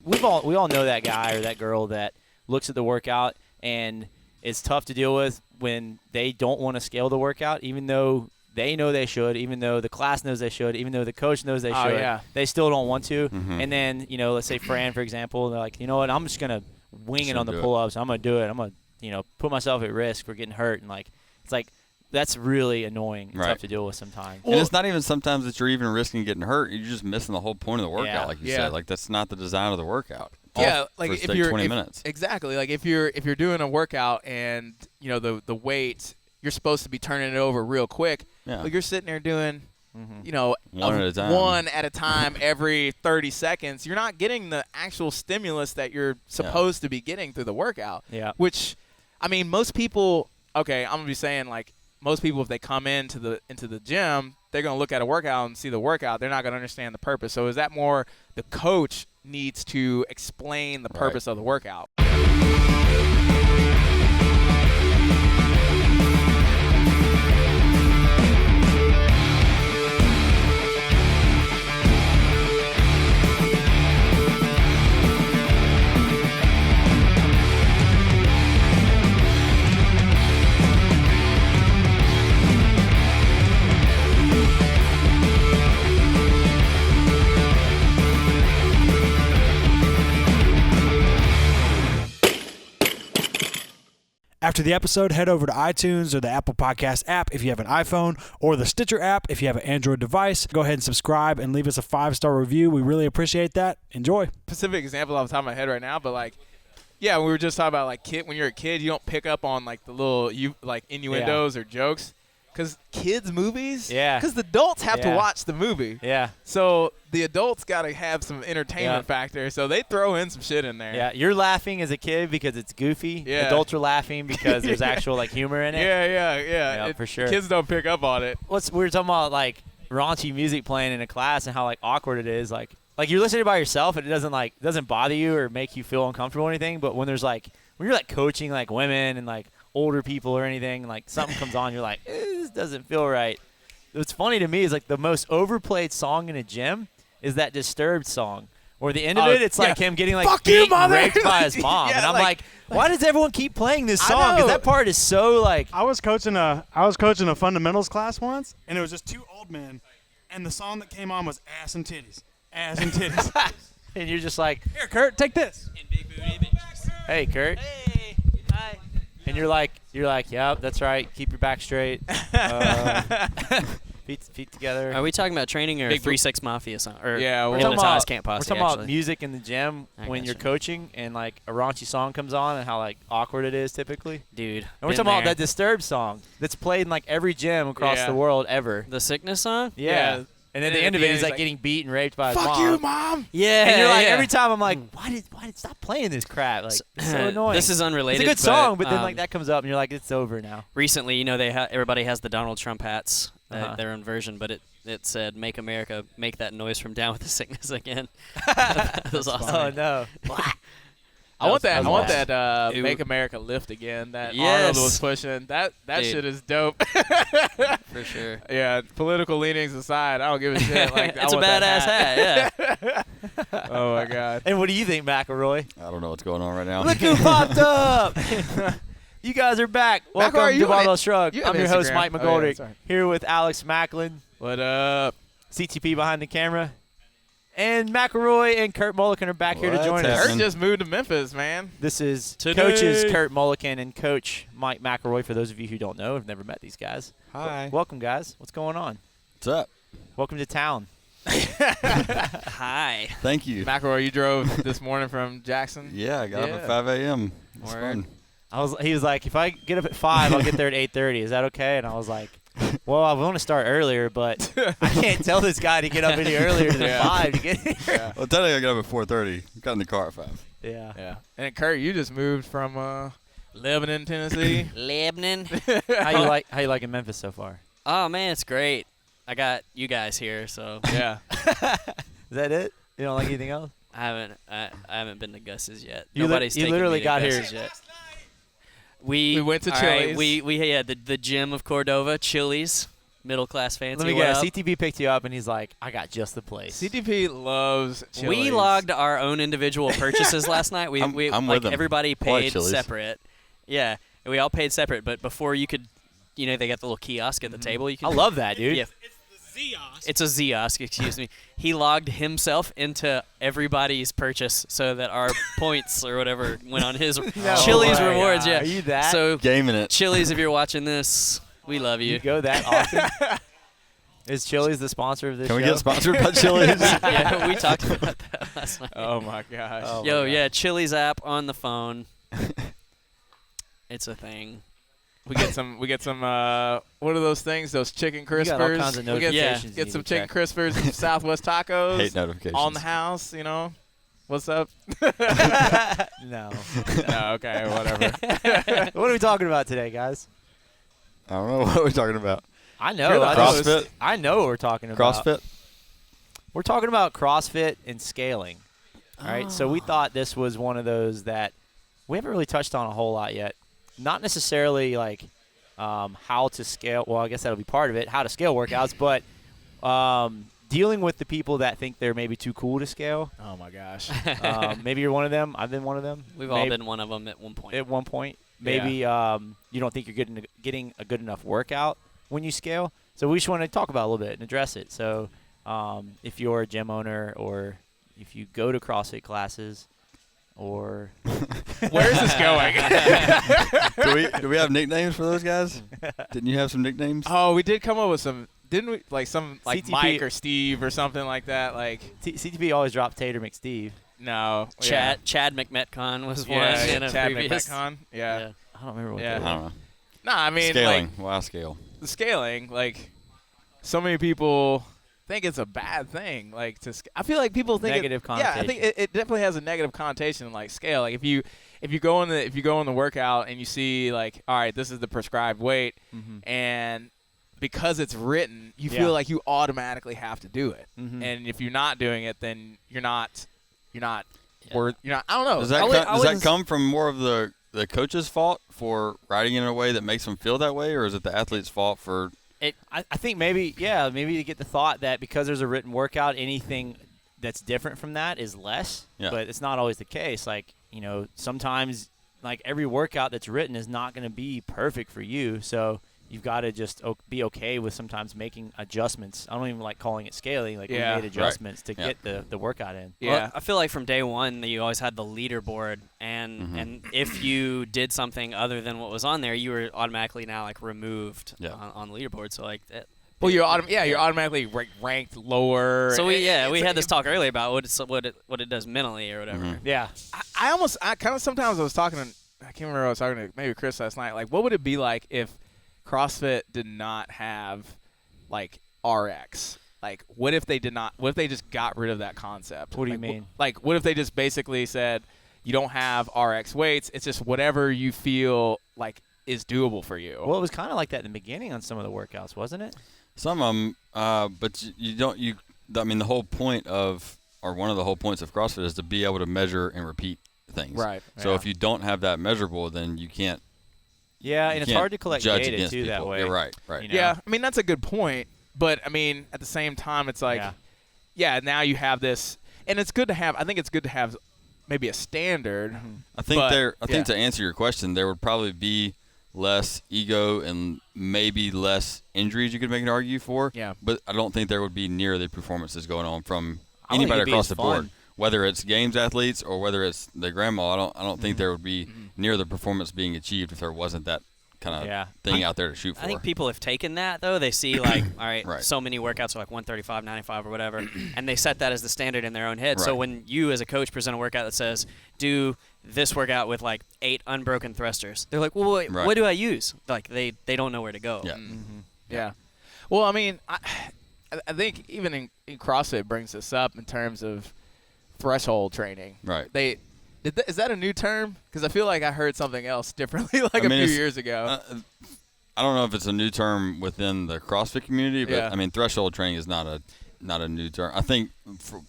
we all know that guy or that girl that looks at the workout and it's tough to deal with when they don't want to scale the workout, even though they know they should, even though the class knows they should, even though the coach knows they should. Yeah. They still don't want to. Mm-hmm. And then, let's say Fran, for example, they're like, you know what, I'm just going to wing it on the pull-ups. I'm going to do it. I'm going to, put myself at risk for getting hurt. And, it's like that's really annoying and tough to deal with sometimes. And it's not even sometimes that you're even risking getting hurt. You're just missing the whole point of the workout, like you said. Like, that's not the design of the workout. Yeah, like if you're 20 minutes. Exactly. Like if you're doing a workout and the weight, you're supposed to be turning it over real quick. Yeah. Like you're sitting there doing, one at a time every 30 seconds. You're not getting the actual stimulus that you're supposed to be getting through the workout. Yeah. Which, I mean, most people. Okay, I'm gonna be saying like most people, if they come into the gym, they're gonna look at a workout and see the workout. They're not gonna understand the purpose. So is that more the coach needs to explain the purpose of the workout? After the episode, head over to iTunes or the Apple Podcast app if you have an iPhone, or the Stitcher app if you have an Android device. Go ahead and subscribe and leave us a 5-star review. We really appreciate that. Enjoy. Specific example off the top of my head right now, but we were just talking about when you're a kid, you don't pick up on the little innuendos or jokes. Because kids' movies, because the adults have to watch the movie. Yeah. So the adults got to have some entertainment factor, so they throw in some shit in there. Yeah, you're laughing as a kid because it's goofy. Yeah. Adults are laughing because there's actual humor in it. Yeah, for sure. Kids don't pick up on it. We were talking about raunchy music playing in a class and how awkward it is. Like you're listening by yourself and it doesn't bother you or make you feel uncomfortable or anything. But when there's when you're coaching women and older people or anything, something comes on, you're like, this doesn't feel right. What's funny to me is the most overplayed song in a gym is that Disturbed song. Or the end of it, it's him getting Fuck you, mother! raped by his mom, and I'm why does everyone keep playing this song? Because that part is so I was coaching a fundamentals class once, and it was just two old men, and the song that came on was Ass and Titties, Ass and Titties, and you're just like, here, Kurt, take this. In big booty bitches. Hey, Kurt. Hey, hi. And you're like, yep, that's right. Keep your back straight. Feet together. Are we talking about training or 3-6 Mafia song? Or we're Hypnotize Camp we're Posse, talking actually. about music in the gym when you're coaching and a raunchy song comes on and how awkward it is typically. Dude. And we're talking about that Disturbed song that's played in every gym across the world ever. The sickness song? Yeah. And then the end of it, he's getting beat and raped by his mom. Fuck you, mom! Yeah. And you're every time I'm like, why did stop playing this crap? It's so annoying. This is unrelated. It's a good song, but then that comes up and you're like, it's over now. Recently, everybody has the Donald Trump hats, their own version, but it said, "Make America make that noise from Down with the Sickness again." That was awesome. Oh no. I want that Make America Lift Again that Arnold was pushing. That shit is dope. For sure. Yeah, political leanings aside, I don't give a shit. It's a badass hat, yeah. Oh, my God. And what do you think, McElroy? I don't know what's going on right now. Look who popped up! You guys are back. Welcome to Barbell Shrugged. I'm your host, Mike McGoldrick, here with Alex Macklin. What up? CTP behind the camera. And McElroy and Kurt Mulliken are back here to join us. Kurt just moved to Memphis, man. This is coaches Kurt Mulliken and Coach Mike McElroy, for those of you who don't know, have never met these guys. Hi. Welcome, guys. What's going on? What's up? Welcome to town. Hi. Thank you. McElroy, you drove this morning from Jackson? Yeah, I got up at 5 a.m. It's fun. He was like, if I get up at 5, I'll get there at 8:30. Is that okay? And I was like, well, I want to start earlier, but I can't tell this guy to get up any earlier than 5 to get here. Yeah. Well, technically I got up at 4:30. Got in the car at 5. Yeah. And Kurt, you just moved from Lebanon, Tennessee. Lebanon. How you liking Memphis so far? Oh man, it's great. I got you guys here, so yeah. Is that it? You don't like anything else? I haven't been to Gus's yet. You literally got here yet. We went to Chili's. Right, we had the gym of Cordova, Chili's. middle class fancy. Let me what guess. up? CTP picked you up, and he's like, "I got just the place." CTP loves Chili's. We logged our own individual purchases last night. I'm We with like them. everybody I like paid Chili's. separate. Yeah, we all paid separate. But before you could, they got the little kiosk at the table. You can. I love that, dude. Yeah. It's a Ziosk, excuse me. He logged himself into everybody's purchase so that our points or whatever went on his Chili's my rewards. God. Yeah. Are you that? So Gaming it. Chili's, if you're watching this, we love you. You go that often? Is Chili's the sponsor of this Can we show? get sponsored by Chili's? Yeah, we talked about that last night. Oh my gosh. Oh, Yo, my God. yeah, Chili's app on the phone. It's a thing. We get some. What are those things? Those chicken crispers. You got all kinds of We get- notifications you Get need some to chicken check. crispers from Southwest Tacos. Hate notifications. On the house, What's up? No. No, okay, whatever. What are we talking about today, guys? I don't know what we're talking about. I know. You're the CrossFit? I know what we're talking about. CrossFit? We're talking about CrossFit and scaling. All right. So we thought this was one of those that we haven't really touched on a whole lot yet. Not necessarily like how to scale. Well, I guess that'll be part of it, how to scale workouts, but dealing with the people that think they're maybe too cool to scale. Oh my gosh. Maybe you're one of them. I've been one of them. We've all been one of them at one point. At one point. Maybe you don't think you're getting a good enough workout when you scale. So we just want to talk about it a little bit and address it. So if you're a gym owner or if you go to CrossFit classes or Where is this going? do we have nicknames for those guys? Didn't you have some nicknames? Oh, we did come up with some. Didn't we? Like some like CTP. Mike or Steve or something like that. Like CTP always dropped Tater McSteve. no. Chad McMetcon was one in a Chad previous. McMetcon. Yeah. Yeah. I don't remember what Yeah. that I was. don't know. No, I mean Scaling. like Why scale? the scaling. Like so many people think it's a bad thing. Like I feel like people think Negative Yeah, I think it definitely has a negative connotation. Like scale. Like if you go in the workout and you see like, all right, this is the prescribed weight, and because it's written, you feel like you automatically have to do it. And if you're not doing it, then you're not worth. You're not. I don't know. Does that come from more of the coach's fault for writing it in a way that makes them feel that way, or is it the athlete's fault for? I think maybe to get the thought that because there's a written workout, anything that's different from that is less. Yeah. But it's not always the case. Like, sometimes like every workout that's written is not going to be perfect for you. So you've got to just be okay with sometimes making adjustments. I don't even like calling it scaling. Like we made adjustments to get the workout in. Yeah. Well, I feel like from day one that you always had the leaderboard, and if you did something other than what was on there, you were automatically now like removed on the leaderboard. So like that. Well, you're automatically ranked lower. So we had this talk earlier about what it does mentally or whatever. Yeah. I kind of sometimes I was talking to, I can't remember, I was talking to maybe Chris last night. Like, what would it be like if CrossFit did not have like RX? Like, what if they did not? What if they just got rid of that concept? What do you mean? Like, what if they just basically said you don't have RX weights? It's just whatever you feel like is doable for you. Well, it was kind of like that in the beginning on some of the workouts, wasn't it? Some of them, but you don't. I mean, the whole point or one of the whole points of CrossFit is to be able to measure and repeat things. Right. So if you don't have that measurable, then you can't. Yeah, and it's hard to collect judge data against too that people. way. Yeah, right. You know? Yeah, I mean that's a good point, but I mean at the same time it's like, now you have this, and it's good to have. I think it's good to have maybe a standard. I think to answer your question, there would probably be less ego and maybe less injuries you could make an argument for. Yeah. But I don't think there would be near the performances going on from I don't think anybody it'd be across as the fun. board. Whether it's games athletes or whether it's the grandma, I don't think there would be near the performance being achieved if there wasn't that kind of thing out there to shoot for. I think people have taken that though. They see like, all right, Right. so many workouts are like 135, 95 or whatever, and they set that as the standard in their own head. So Right. when you as a coach present a workout that says, do this workout with like 8 unbroken thrusters, they're like, well, Right. what do I use? Like they don't know where to go. Yeah. Yeah. Well, I mean, I think even in CrossFit brings this up in terms of threshold training. Right. Is that a new term? Because I feel like I heard something else differently like a few years ago. I don't know if it's a new term within the CrossFit community, but Yeah. I mean, threshold training is not a new term. I think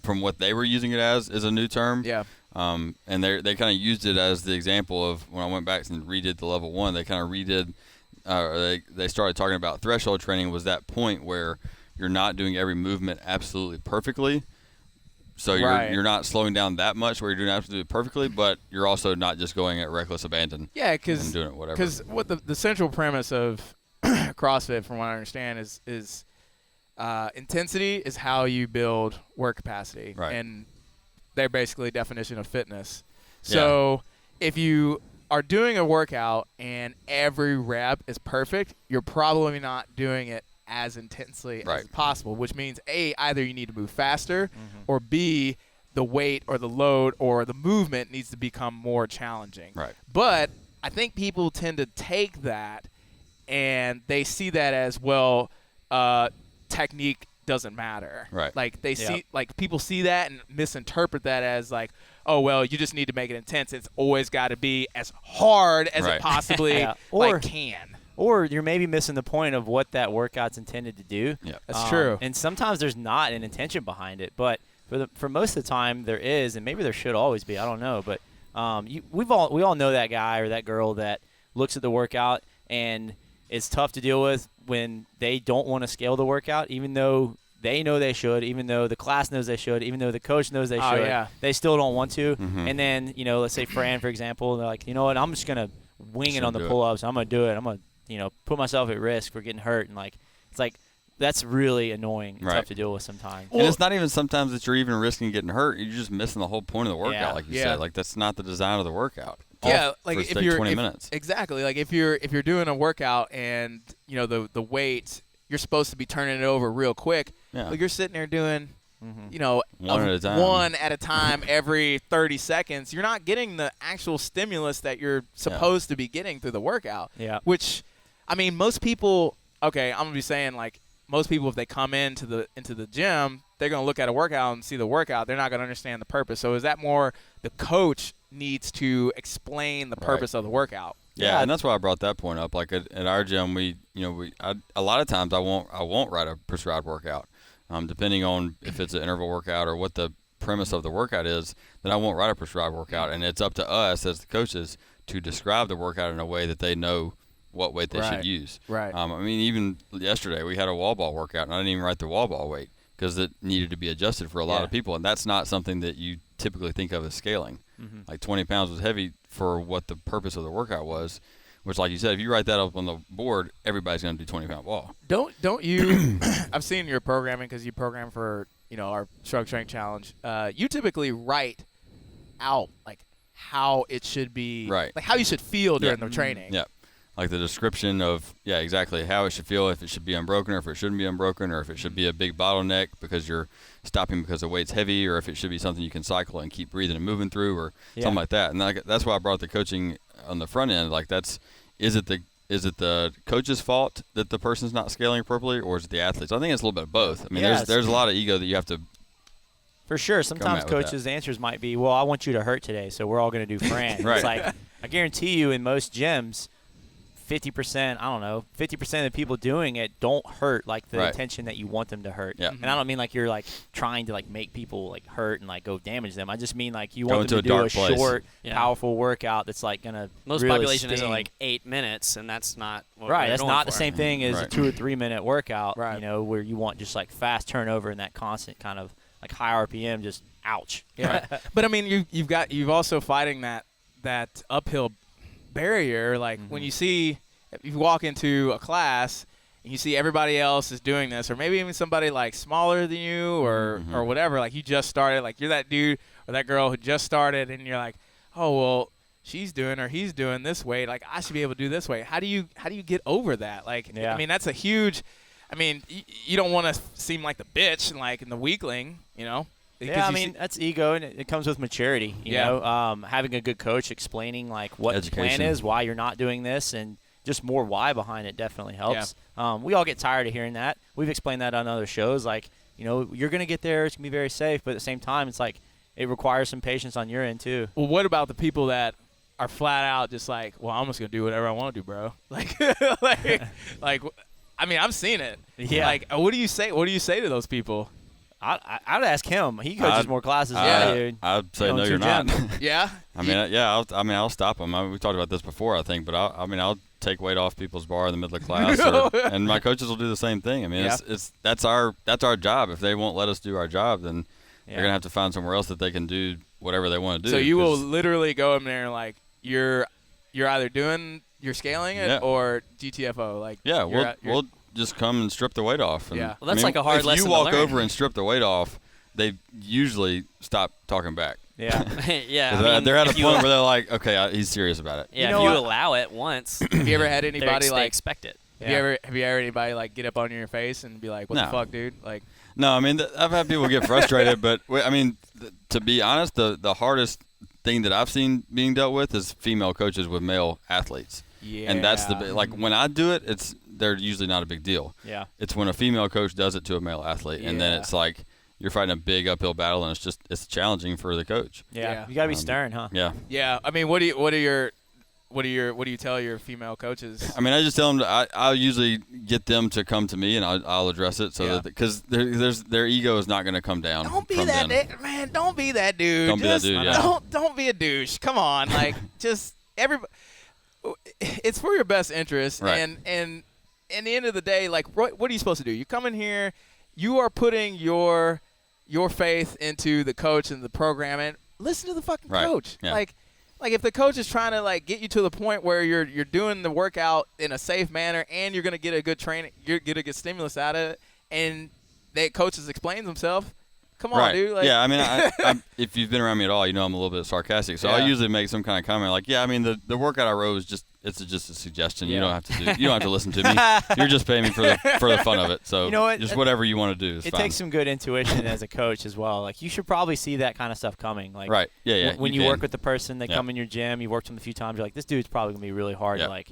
from what they were using it as is a new term. Yeah. And they kind of used it as the example of when I went back and redid the level 1. They kind of redid they started talking about threshold training was that point where you're not doing every movement absolutely perfectly. So you're not slowing down that much where you're doing absolutely perfectly, but you're also not just going at reckless abandon. Yeah, and doing it whatever. Because what the central premise of CrossFit, from what I understand, is intensity is how you build work capacity, right. and they're basically a definition of fitness. So if you are doing a workout and every rep is perfect, you're probably not doing it as intensely as possible, which means A, either you need to move faster, or B, the weight or the load or the movement needs to become more challenging. Right. But I think people tend to take that and they see that as, well, technique doesn't matter. Right. Like they see, like people see that and misinterpret that as like, oh, well, you just need to make it intense. It's always got to be as hard as it possibly can. Or you're maybe missing the point of what that workout's intended to do. Yeah, that's true. And sometimes there's not an intention behind it, but for most of the time there is, and maybe there should always be. I don't know, but we all know that guy or that girl that looks at the workout and it's tough to deal with when they don't want to scale the workout, even though they know they should, even though the class knows they should, even though the coach knows they should. They still don't want to. And then let's say Fran, for example, they're like, you know what, I'm just gonna wing it on the pull-ups. I'm gonna do it. I'm gonna put myself at risk for getting hurt, and it's like that's really annoying and tough to deal with sometimes. And it's not even sometimes that you're even risking getting hurt. You're just missing the whole point of the workout, like you said. Like that's not the design of the workout. Yeah, like if you're 20 minutes. Exactly. Like if you're doing a workout and the weight, you're supposed to be turning it over real quick. Yeah. Like you're sitting there doing one at a time every 30 seconds. You're not getting the actual stimulus that you're supposed to be getting through the workout. Yeah. Which, I mean, most people. Okay, I'm gonna be saying like most people, if they come into the gym, they're gonna look at a workout and see the workout. They're not gonna understand the purpose. So is that more the coach needs to explain the purpose of the workout? Yeah, and that's why I brought that point up. Like at our gym, a lot of times I won't write a prescribed workout, depending on if it's an interval workout or what the premise of the workout is. Then I won't write a prescribed workout, and it's up to us as the coaches to describe the workout in a way that they know what weight they should use. Right. I mean, even yesterday we had a wall ball workout, and I didn't even write the wall ball weight because it needed to be adjusted for a lot of people, and that's not something that you typically think of as scaling. Like 20 pounds was heavy for what the purpose of the workout was, which, like you said, if you write that up on the board, everybody's going to do 20-pound wall. Don't you? I've seen your programming because you program for our Shrug Strength Challenge. You typically write out like how it should be, like how you should feel during the training. Yeah. Like the description of, exactly how it should feel, if it should be unbroken or if it shouldn't be unbroken, or if it should be a big bottleneck because you're stopping because the weight's heavy, or if it should be something you can cycle and keep breathing and moving through, or something like that. And that's why I brought the coaching on the front end. Like is it the coach's fault that the person's not scaling appropriately, or is it the athlete's? I think it's a little bit of both. I mean, there's a lot of ego that you have to. For sure. Sometimes coaches' answers might be, well, I want you to hurt today, so we're all going to do Fran. It's like, I guarantee you in most gyms, 50%, I don't know, 50% of the people doing it don't hurt like the intention that you want them to hurt. Yeah. And I don't mean like you're like trying to like make people like hurt and like go damage them. I just mean like you want them to do a short, powerful workout that's like going to most really population sting. is like 8 minutes, and that's not what that's going not for. the same thing as a 2 or 3 minute workout, where you want just like fast turnover and that constant kind of like high RPM, just ouch. Yeah. But I mean, you've also fighting that uphill barrier. Like when you walk into a class and you see everybody else is doing this, or maybe even somebody like smaller than you or whatever, like you just started, like you're that dude or that girl who just started, and you're like, oh, well, she's doing or he's doing this weight, like I should be able to do this weight. How do you get over that? Like, I mean, that's a huge, I mean, you don't want to seem like the bitch and like in the weakling, Yeah, I mean, that's ego, and it comes with maturity, you know. Having a good coach explaining, like, what the plan is, why you're not doing this, and just more why behind it definitely helps. Yeah. We all get tired of hearing that. We've explained that on other shows. Like, you're going to get there. It's going to be very safe. But at the same time, it's like it requires some patience on your end, too. Well, what about the people that are flat out just like, well, I'm just going to do whatever I want to do, bro? Like, I mean, I've seen it. Yeah. Like, what do you say? What do you say to those people? I'd ask him. He coaches more classes than I do. I'd say no, you're not. Yeah. I mean, I'll stop him. We talked about this before, I think, but I'll take weight off people's bar in the middle of class, and my coaches will do the same thing. I mean, that's our job. If they won't let us do our job, then they're gonna have to find somewhere else that they can do whatever they want to do. So you will literally go in there and like you're either you're scaling it or GTFO. Like we'll just come and strip the weight off. And, well, that's like a hard lesson to learn. If learn. you walk over and strip the weight off, they usually stop talking back. Yeah. Yeah. They're at a point where they're like, okay, he's serious about it. Yeah, if you allow it once. Have you ever had anybody they expect it. Have you ever had anybody like get up on your face and be like, "What the fuck, dude?" Like, no, I mean I've had people get frustrated, but I mean to be honest, the hardest thing that I've seen being dealt with is female coaches with male athletes. Yeah. And that's like when I do it, they're usually not a big deal. Yeah. It's when a female coach does it to a male athlete, and then it's like you're fighting a big uphill battle, and it's challenging for the coach. Yeah. You gotta be stern, huh? Yeah. Yeah. I mean, what do you tell your female coaches? I mean, I just tell them I'll usually get them to come to me, and I'll address it that because their ego is not going to come down. Don't be from that them. man. Don't be that dude. Don't be that dude. Yeah. Don't be a douche. Come on, like just everybody. It's for your best interest, right. and in the end of the day, like what are you supposed to do? You come in here, you are putting your faith into the coach and the program, and listen to the fucking coach. Yeah. Like if the coach is trying to like get you to the point where you're doing the workout in a safe manner and you're gonna get a good training, you're gonna get stimulus out of it, and the coach explains himself. Come on, dude. Like, yeah, I mean, I'm, if you've been around me at all, you know I'm a little bit sarcastic. So I usually make some kind of comment like, I mean, the workout I wrote is just a suggestion. You don't have to listen to me. You're just paying me for the fun of it. So you know what? Just whatever you want to do is it fine. takes some good intuition as a coach as well. Like you should probably see that kind of stuff coming. Like right. Yeah. When you work with the person, they come in your gym, you worked with them a few times. You're like, this dude's probably gonna be really hard to like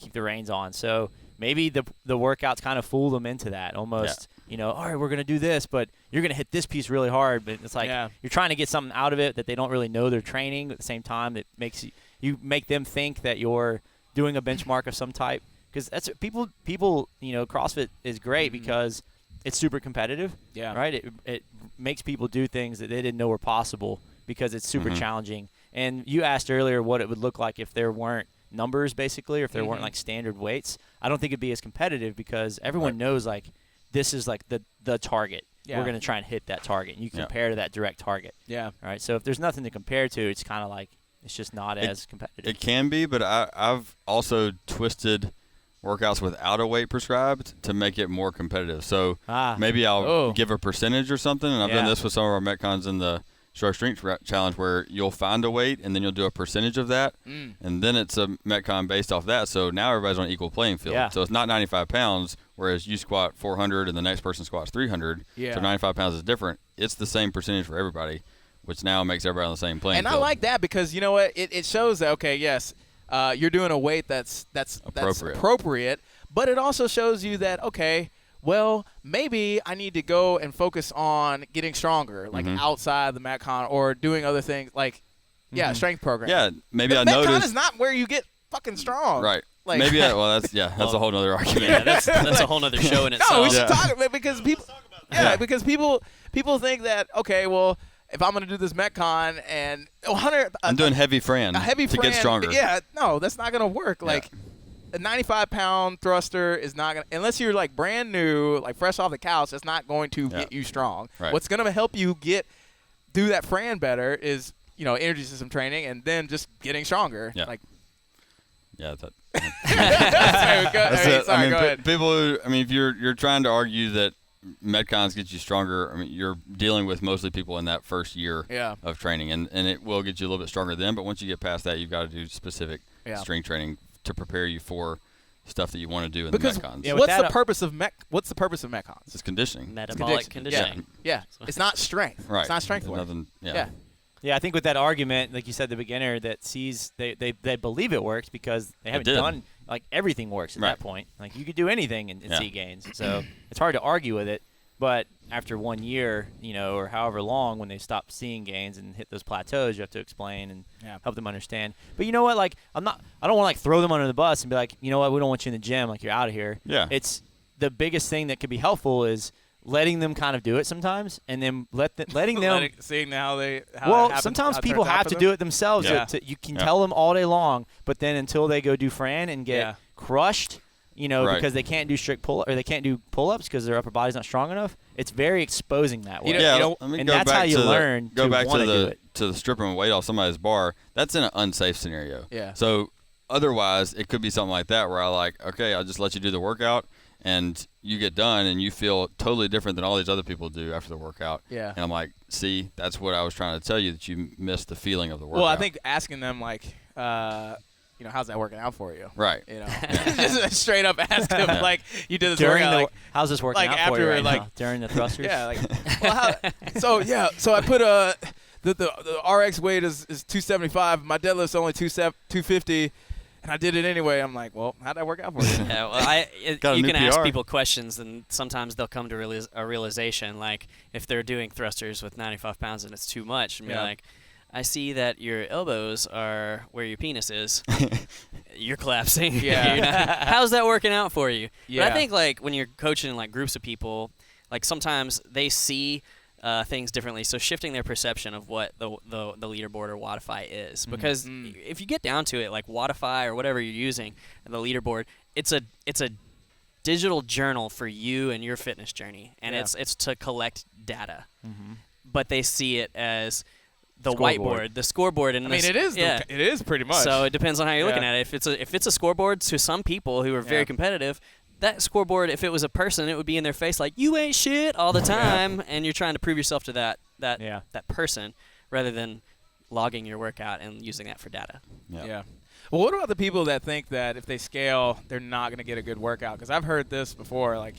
keep the reins on. So maybe the workouts kind of fool them into that almost. All right, we're going to do this, but you're going to hit this piece really hard. But it's like you're trying to get something out of it that they don't really know they're training at the same time that makes you make them think that you're doing a benchmark of some type. Because that's people, CrossFit is great because it's super competitive. Yeah. Right? It makes people do things that they didn't know were possible because it's super challenging. And you asked earlier what it would look like if there weren't numbers, basically, or if there weren't like standard weights. I don't think it'd be as competitive because everyone knows like this is like the target. Yeah. We're going to try and hit that target. And you compare to that direct target. Yeah. All right. So if there's nothing to compare to, it's kind of like it's just not as competitive. It can be, but I've also twisted workouts without a weight prescribed to make it more competitive. So maybe I'll give a percentage or something. And I've done this with some of our Metcons in the Shrugged Strength Challenge where you'll find a weight and then you'll do a percentage of that. And then it's a Metcon based off that. So now everybody's on an equal playing field. Yeah. So it's not 95 pounds, whereas you squat 400 and the next person squats 300. Yeah. So 95 pounds is different. It's the same percentage for everybody, which now makes everybody on the same playing field. And I like that because you know what? It shows that, okay, yes, you're doing a weight that's appropriate, but it also shows you that, okay, well, maybe I need to go and focus on getting stronger, like outside the Metcon or doing other things like, strength program. Yeah, maybe I noticed. noticed. Metcon is not where you get fucking strong. Right. Like, maybe that's a whole nother argument. Yeah, that's a whole nother show in itself. No, we should talk about it because people. Because people think that okay, well, if I'm going to do this Metcon and I'm doing heavy Fran to get stronger. Yeah, no, that's not going to work. Like. A 95-pound thruster is not going to – unless you're, like, brand new, like, fresh off the couch, it's not going to get you strong. Right. What's going to help you do that Fran better is, energy system training and then just getting stronger. Yeah. Like, that's it. Sorry, go ahead. People, if you're trying to argue that Metcons get you stronger, you're dealing with mostly people in that first year of training, and it will get you a little bit stronger then. But once you get past that, you've got to do specific strength training to prepare you for stuff that you want to do in the Metcons. Yeah, what's the purpose of Metcons? It's conditioning. Metabolic conditioning. Yeah. It's not strength. Right. It's not strength work. Yeah, I think with that argument, like you said, the beginner that sees they believe it works because they haven't done like everything works at that point. Like you could do anything and see gains. So it's hard to argue with it. But after 1 year, or however long, when they stop seeing gains and hit those plateaus, you have to explain and help them understand. But you know what? Like I don't want to like throw them under the bus and be like, you know what? We don't want you in the gym. Like you're out of here. Yeah. It's the biggest thing that could be helpful is letting them kind of do it sometimes, and then letting them seeing how it sometimes people have to do it themselves. Yeah. You can tell them all day long, but then until they go do Fran and get crushed, because they can't do strict pull or they can't do pull-ups because their upper body's not strong enough. It's very exposing that way. And that's how you learn go to back want to do it. to the stripping weight off somebody's bar. That's in an unsafe scenario. Yeah. So otherwise, it could be something like that where I'll just let you do the workout, and you get done, and you feel totally different than all these other people do after the workout. Yeah. And I'm like, see, that's what I was trying to tell you, that you missed the feeling of the workout. Well, I think asking them how's that working out for you? Right. Just straight up ask them you did this workout. How's this working out for you right now? During the thrusters? Yeah. So I put the RX weight is 275. My deadlift's only 250. And I did it anyway. I'm like, well, how'd that work out for you? Yeah, well, you can PR. ask people questions, and sometimes they'll come to a realization. Like if they're doing thrusters with 95 pounds and it's too much, and be like, I see that your elbows are where your penis is. You're collapsing. Yeah. How's that working out for you? Yeah. But I think when you're coaching groups of people, sometimes they see things differently. So shifting their perception of what the leaderboard or Wattify is, because if you get down to it, like Wattify or whatever you're using, the leaderboard, it's a digital journal for you and your fitness journey, and it's to collect data. But they see it as the whiteboard, the scoreboard, and it is. Yeah. It is pretty much. So it depends on how you're looking at it. If it's a scoreboard to some people who are very competitive. That scoreboard, if it was a person, it would be in their face like, you ain't shit all the time, and you're trying to prove yourself to that person rather than logging your workout and using that for data. Yeah. Well, what about the people that think that if they scale, they're not going to get a good workout? Because I've heard this before, I'm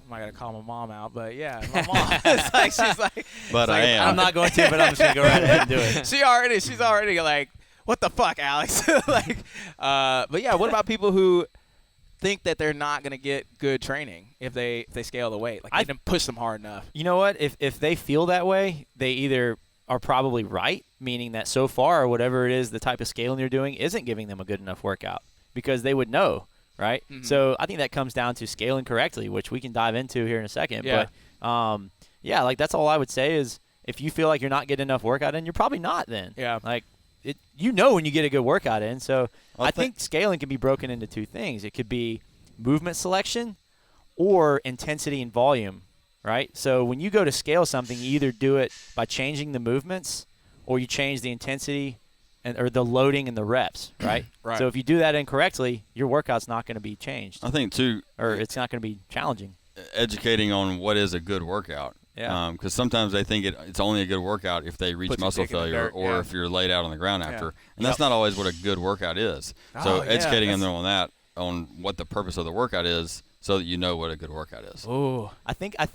not going to call my mom out, but my mom, she's like. But I am. I'm not going to, but I'm just going to go right ahead and do it. She's already like, what the fuck, Alex? But yeah, what about people who think that they're not going to get good training if they scale the weight? They didn't push them hard enough. You know what? If they feel that way, they either are probably right, meaning that so far, whatever it is, the type of scaling you're doing isn't giving them a good enough workout, because they would know, right? So I think that comes down to scaling correctly, which we can dive into here in a second. Yeah. But that's all I would say is if you feel like you're not getting enough workout in, you're probably not then. Yeah. When you get a good workout in. So I think scaling can be broken into two things. It could be movement selection or intensity and volume, right? So when you go to scale something, you either do it by changing the movements or you change the intensity or the loading and the reps, right? Right. So if you do that incorrectly, your workout's not going to be changed. I think, too, or it's not going to be challenging. Educating on what is a good workout. Yeah. Because sometimes they think it's only a good workout if they reach Put your muscle dick in the failure dirt, or if you're laid out on the ground after. Yeah. And that's not always what a good workout is. So educating them on that, on what the purpose of the workout is, so that you know what a good workout is. Oh, I think I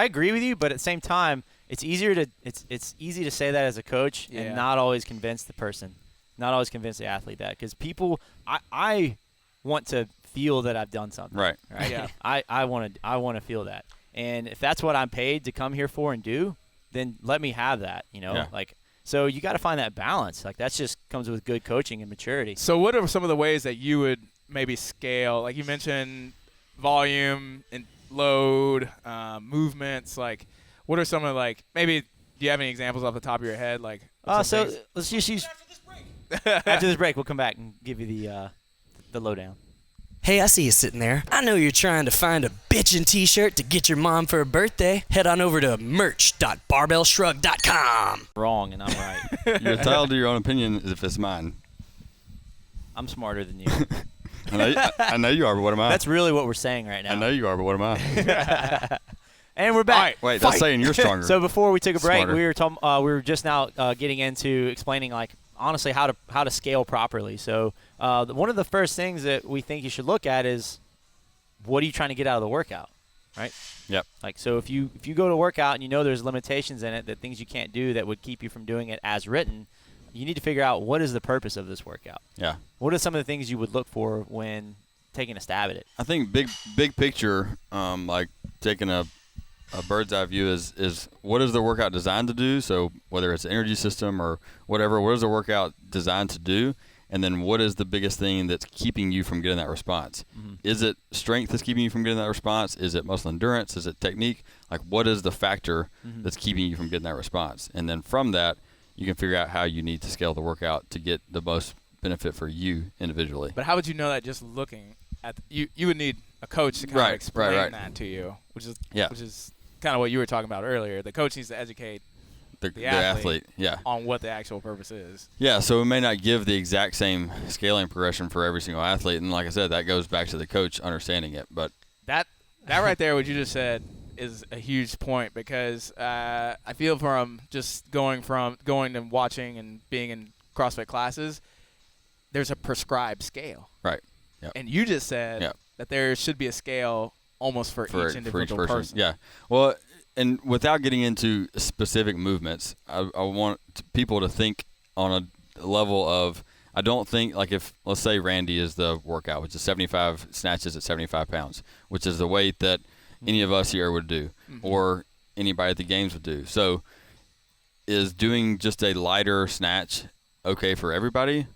agree with you, but at the same time, it's easier to it's easy to say that as a coach and not always convince the person, not always convince the athlete that, because people I want to feel that I've done something. Right. Yeah. I want to feel that. And if that's what I'm paid to come here for and do, then let me have that, Yeah. So you got to find that balance. That just comes with good coaching and maturity. So what are some of the ways that you would maybe scale? Like you mentioned volume and load, movements. What are some of maybe do you have any examples off the top of your head? So let's just use after this break, we'll come back and give you the lowdown. Hey, I see you sitting there. I know you're trying to find a bitchin' t-shirt to get your mom for her birthday. Head on over to merch.barbellshrugged.com. Wrong, and I'm right. You're entitled to your own opinion if it's mine. I'm smarter than you. I know you are, but what am I? That's really what we're saying right now. I know you are, but what am I? And we're back. All right, wait, that's saying you're stronger. So before we took a break, Smarter. we were just now getting into explaining honestly how to scale properly. So one of the first things that we think you should look at is what are you trying to get out of the workout, right? Yep. So if you go to workout and you know there's limitations in it, that things you can't do that would keep you from doing it as written, you need to figure out what is the purpose of this workout. Yeah. What are some of the things you would look for when taking a stab at it? I think big picture, taking a bird's eye view is what is the workout designed to do? So whether it's an energy system or whatever, what is the workout designed to do? And then what is the biggest thing that's keeping you from getting that response? Is it strength that's keeping you from getting that response? Is it muscle endurance? Is it technique? Like, what is the factor that's keeping you from getting that response? And then from that, you can figure out how you need to scale the workout to get the most benefit for you individually. But how would you know that just looking at you would need a coach to kind of explain that to you, which is kind of what you were talking about earlier. The coach needs to educate the athlete on what the actual purpose is. Yeah, so we may not give the exact same scaling progression for every single athlete, and like I said, that goes back to the coach understanding it. But that right there, what you just said, is a huge point, because I feel from just going and watching and being in CrossFit classes, there's a prescribed scale. Right. Yep. And you just said that there should be a scale almost for each individual person. Yeah. Well, and without getting into specific movements, I want people to think on a level of, I don't think, like, if, let's say Randy is the workout, which is 75 snatches at 75 pounds, which is the weight that any of us here would do, or anybody at the games would do. So is doing just a lighter snatch okay for everybody?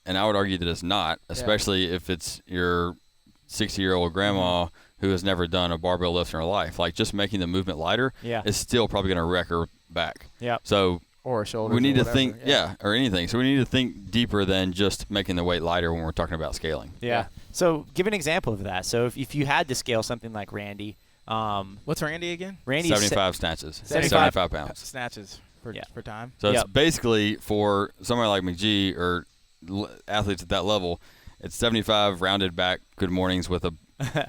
And I would argue that it's not, especially if it's your 60-year-old grandma who has never done a barbell lift in her life. Like, just making the movement lighter is still probably going to wreck her back. Yeah. So or a shoulder. We need to think, or anything. So we need to think deeper than just making the weight lighter when we're talking about scaling. Yeah. So give an example of that. So if you had to scale something like Randy. What's Randy again? Randy's 75 snatches. 75 pounds. Snatches for time. So it's basically, for somebody like McGee or athletes at that level, it's 75 rounded back good mornings with a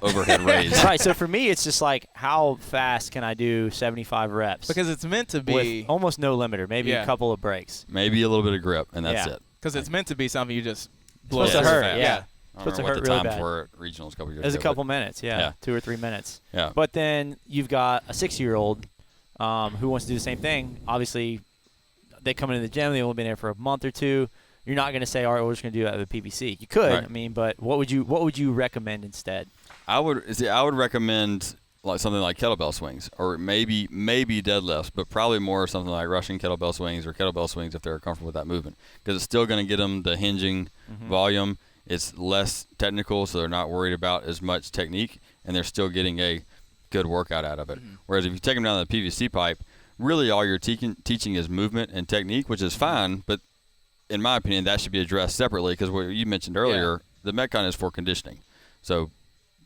overhead raise. Right. So for me, it's just like, how fast can I do 75 reps? Because it's meant to be with almost no limiter, maybe a couple of breaks, maybe a little bit of grip, and that's it. Because it's meant to be something you just blow supposed to hurt. I Yeah. don't remember what the time for regionals a couple years ago. It was a couple minutes. Yeah. 2 or 3 minutes. Yeah. But then you've got a 60-year-old who wants to do the same thing. Obviously, they come into the gym. They've only been there for a month or two. You're not going to say, all right, we're just going to do that with a PVC. You could, I mean, but what would you recommend instead? I would recommend like something like kettlebell swings, or maybe deadlifts, but probably more something like Russian kettlebell swings or kettlebell swings if they're comfortable with that movement, because it's still going to get them the hinging volume. It's less technical, so they're not worried about as much technique, and they're still getting a good workout out of it. Whereas if you take them down the PVC pipe, really all you're teaching is movement and technique, which is fine, but in my opinion, that should be addressed separately, because what you mentioned earlier, the Metcon is for conditioning. So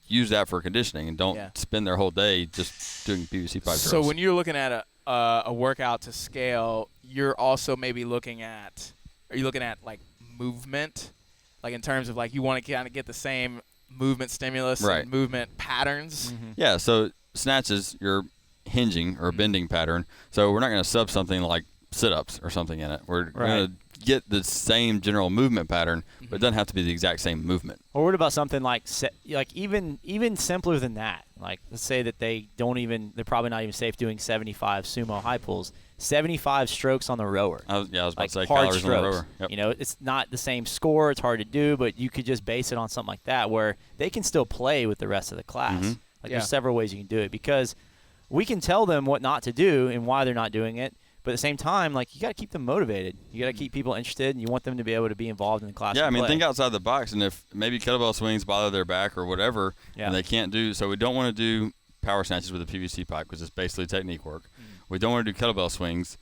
use that for conditioning, and don't spend their whole day just doing PVC pipe drills. So when you're looking at a workout to scale, you're also maybe looking at like movement, like in terms of like you want to kind of get the same movement stimulus and movement patterns. Yeah, so snatches, you're hinging or bending pattern. So we're not going to sub something like sit-ups or something in it. We're going to get the same general movement pattern, but it doesn't have to be the exact same movement. Or what about something like even simpler than that? Like, let's say that they're probably not even safe doing 75 sumo high pulls. 75 strokes on the rower. I was about to say hard calories strokes. on the rower. Yep. You know, it's not the same score. It's hard to do, but you could just base it on something like that where they can still play with the rest of the class. There's several ways you can do it, because we can tell them what not to do and why they're not doing it. But at the same time, like, you got to keep them motivated. You got to keep people interested, and you want them to be able to be involved in the class. Yeah, I mean, think outside the box. And if maybe kettlebell swings bother their back or whatever, and they can't do, so we don't want to do power snatches with a PVC pipe, because it's basically technique work. We don't want to do kettlebell swings.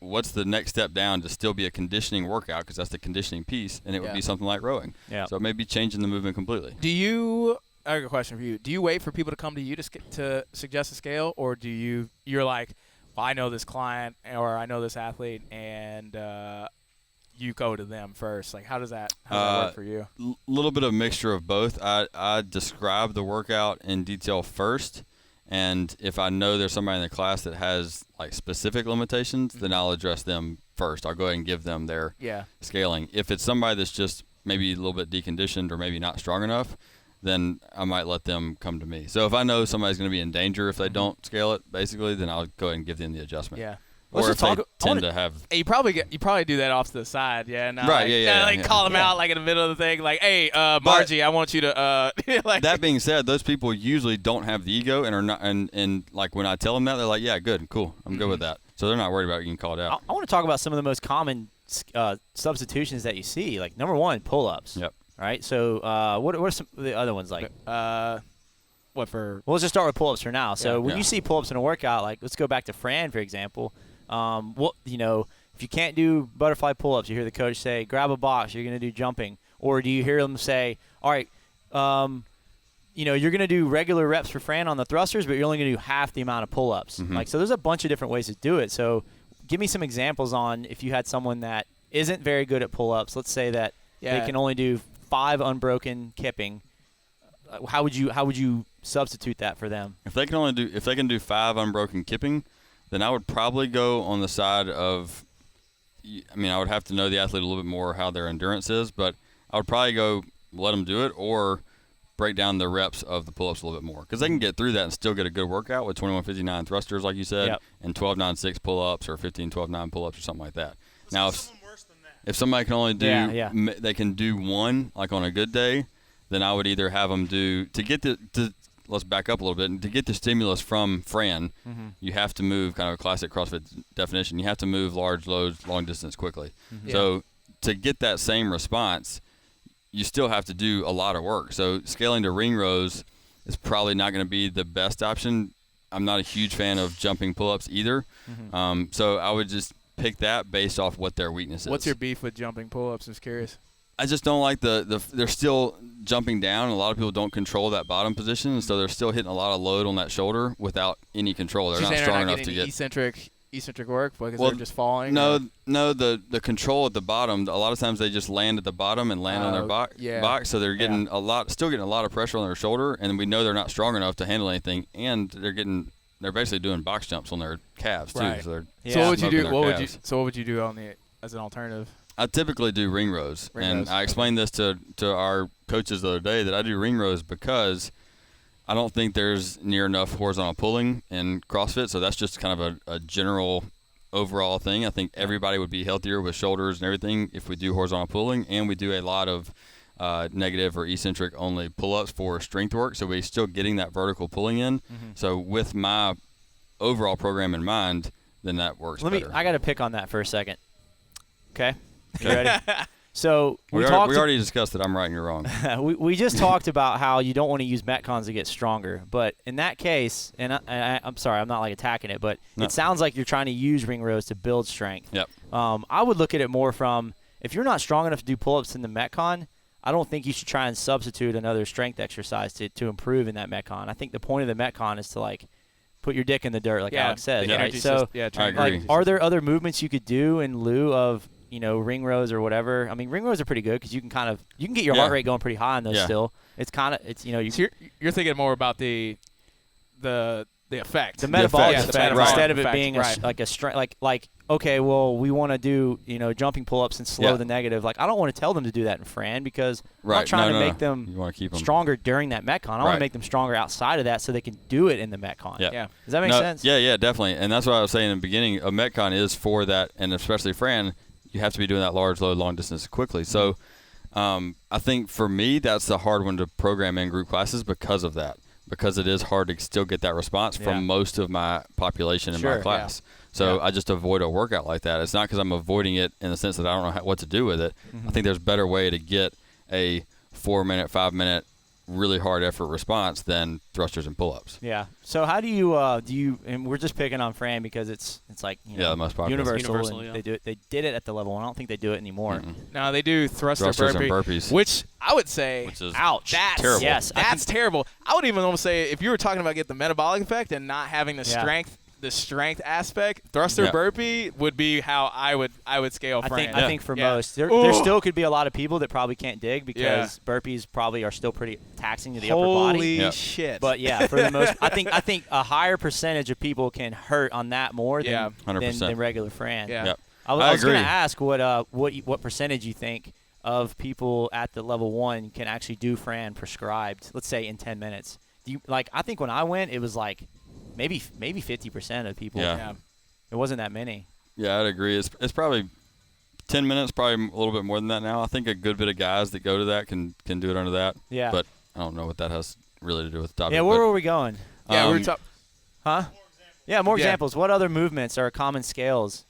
What's the next step down to still be a conditioning workout, because that's the conditioning piece, and it would be something like rowing. Yeah. So maybe changing the movement completely. I have a question for you. Do you wait for people to come to you to suggest a scale, or you're like, well, I know this client or I know this athlete, and you go to them first? Like, how does that work for you? A little bit of a mixture of both. I describe the workout in detail first, and if I know there's somebody in the class that has like specific limitations, then I'll address them first. I'll go ahead and give them their scaling. If it's somebody that's just maybe a little bit deconditioned or maybe not strong enough, then I might let them come to me. So if I know somebody's going to be in danger if they don't scale it, basically, then I'll go ahead and give them the adjustment. Yeah. Or if they tend to have... You probably do that off to the side, yeah. Not right, call them out like in the middle of the thing, like, hey, Margie, I want you to... like, that being said, those people usually don't have the ego and are not, and like when I tell them that, they're like, yeah, good, cool, I'm good with that. So they're not worried about getting called out. I want to talk about some of the most common substitutions that you see. Like number one, pull-ups. Yep. Right. So what are some of the other ones like? What for? Well, let's just start with pull-ups for now. So when Yeah. you see pull-ups in a workout, like let's go back to Fran, for example. If you can't do butterfly pull-ups, you hear the coach say, grab a box, you're going to do jumping. Or do you hear them say, all right, you're going to do regular reps for Fran on the thrusters, but you're only going to do half the amount of pull-ups. Mm-hmm. So there's a bunch of different ways to do it. So give me some examples on if you had someone that isn't very good at pull-ups. Let's say that they can only do 5 unbroken kipping. How would you substitute that for them? If they can do 5 unbroken kipping, then I would probably go on the side of, I would have to know the athlete a little bit more how their endurance is, but I would probably go let them do it or break down the reps of the pull-ups a little bit more because they can get through that and still get a good workout with 21:59 thrusters, like you said, Yep. and 12:9.6 pull-ups or 15:12.9 pull-ups or something like that. Now, if somebody can only do, they can do 1 like on a good day, then I would either have them do let's back up a little bit. And to get the stimulus from Fran, you have to move, kind of a classic CrossFit definition, you have to move large loads, long distance quickly. So to get that same response, you still have to do a lot of work. So scaling to ring rows is probably not going to be the best option. I'm not a huge fan of jumping pull-ups either. So I would just pick that based off what their weakness is. What's your beef with jumping pull-ups? I'm just curious. I just don't like they're still jumping down. A lot of people don't control that bottom position, and so they're still hitting a lot of load on that shoulder without any control. They're not strong enough to get eccentric work because they're just falling. No, the control at the bottom. A lot of times they just land at the bottom and land on their box, so they're getting still getting a lot of pressure on their shoulder, and we know they're not strong enough to handle anything, and they're basically doing box jumps on their calves too. Right. So, so what would you do? What would you do as an alternative? I typically do ring rows, and I explained this to our coaches the other day that I do ring rows because I don't think there's near enough horizontal pulling in CrossFit, so that's just kind of a general overall thing. I think everybody would be healthier with shoulders and everything if we do horizontal pulling, and we do a lot of negative or eccentric only pull-ups for strength work, so we're still getting that vertical pulling in. So with my overall program in mind, then that works better. I got to pick on that for a second. Okay? You ready? So we already discussed that I'm right and you're wrong. we just talked about how you don't want to use Metcons to get stronger, but in that case, and I'm sorry, I'm not like attacking it, but it sounds like you're trying to use ring rows to build strength. Yep. I would look at it more from if you're not strong enough to do pull-ups in the Metcon, I don't think you should try and substitute another strength exercise to improve in that Metcon. I think the point of the Metcon is to put your dick in the dirt, like Alex says. Right? So, I agree. are there other movements you could do in lieu of ring rows or whatever? I mean, ring rows are pretty good because you can get your heart rate going pretty high on those still. It's kind of So you're thinking more about the effect, the metabolic effect, effect right. instead of it Effect, being right. like a strength like okay, well we want to do jumping pull-ups and slow the negative. Like I don't want to tell them to do that in Fran because I'm not trying to make them you want to keep them stronger during that Metcon. I want to make them stronger outside of that so they can do it in the Metcon. Yeah. Does that make sense? Yeah, definitely. And that's what I was saying in the beginning. A Metcon is for that, and especially Fran, you have to be doing that large load, long distance quickly. So I think for me, that's the hard one to program in group classes because of that, because it is hard to still get that response from most of my population in my class. So I just avoid a workout like that. It's not because I'm avoiding it in the sense that I don't know what to do with it. I think there's a better way to get a 4-minute, 5-minute really hard effort response than thrusters and pull-ups. Yeah. So how do you and we're just picking on Fran because it's like the most popular. universal and they did it at the level 1. I don't think they do it anymore. No, they do thrusters and burpees, which I would say is ouch. That's terrible. Yes, that's terrible. I would even almost say if you were talking about getting the metabolic effect and not having the strength aspect, thruster burpee would be how I would scale Fran. I think for most there still could be a lot of people that probably can't dig because burpees probably are still pretty taxing to the upper body. Holy shit! But for the most, I think a higher percentage of people can hurt on that more than 100%. than regular Fran. Yeah. Yep. I was agree. going to ask what percentage you think of people at the level 1 can actually do Fran prescribed, let's say in 10 minutes. Do you I think when I went it was like maybe 50% of people. Yeah. It wasn't that many. Yeah, I'd agree. It's probably 10 minutes, probably a little bit more than that now. I think a good bit of guys that go to that can do it under that. Yeah. But I don't know what that has really to do with the topic. Yeah, where were we going? Yeah, we were talking. Huh? Yeah, more examples. What other movements are common scales?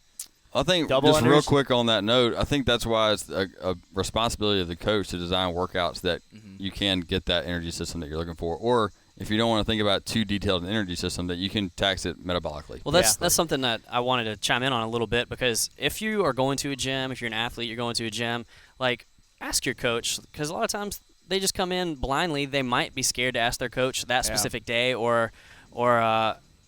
I think double just real unders. quick on that note, I think that's why it's a responsibility of the coach to design workouts that you can get that energy system that you're looking for. Or if you don't want to think about too detailed an energy system, that you can tax it metabolically. Well, that's something that I wanted to chime in on a little bit, because if you are going to a gym, if you're an athlete, you're going to a gym, like, ask your coach, because a lot of times they just come in blindly. They might be scared to ask their coach that specific day, or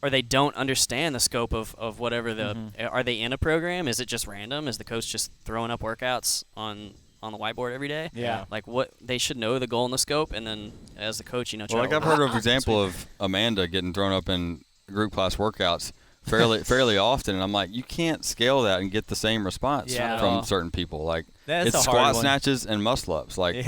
they don't understand the scope of whatever the are they in a program? Is it just random? Is the coach just throwing up workouts on the whiteboard every day? Yeah. Like, what they should know the goal and the scope, and then as the coach, try Well, like to I've heard of example of Amanda getting thrown up in group class workouts fairly often, and I'm like, you can't scale that and get the same response from certain people. Like, That's it's a hard squat one. snatches and muscle ups. Like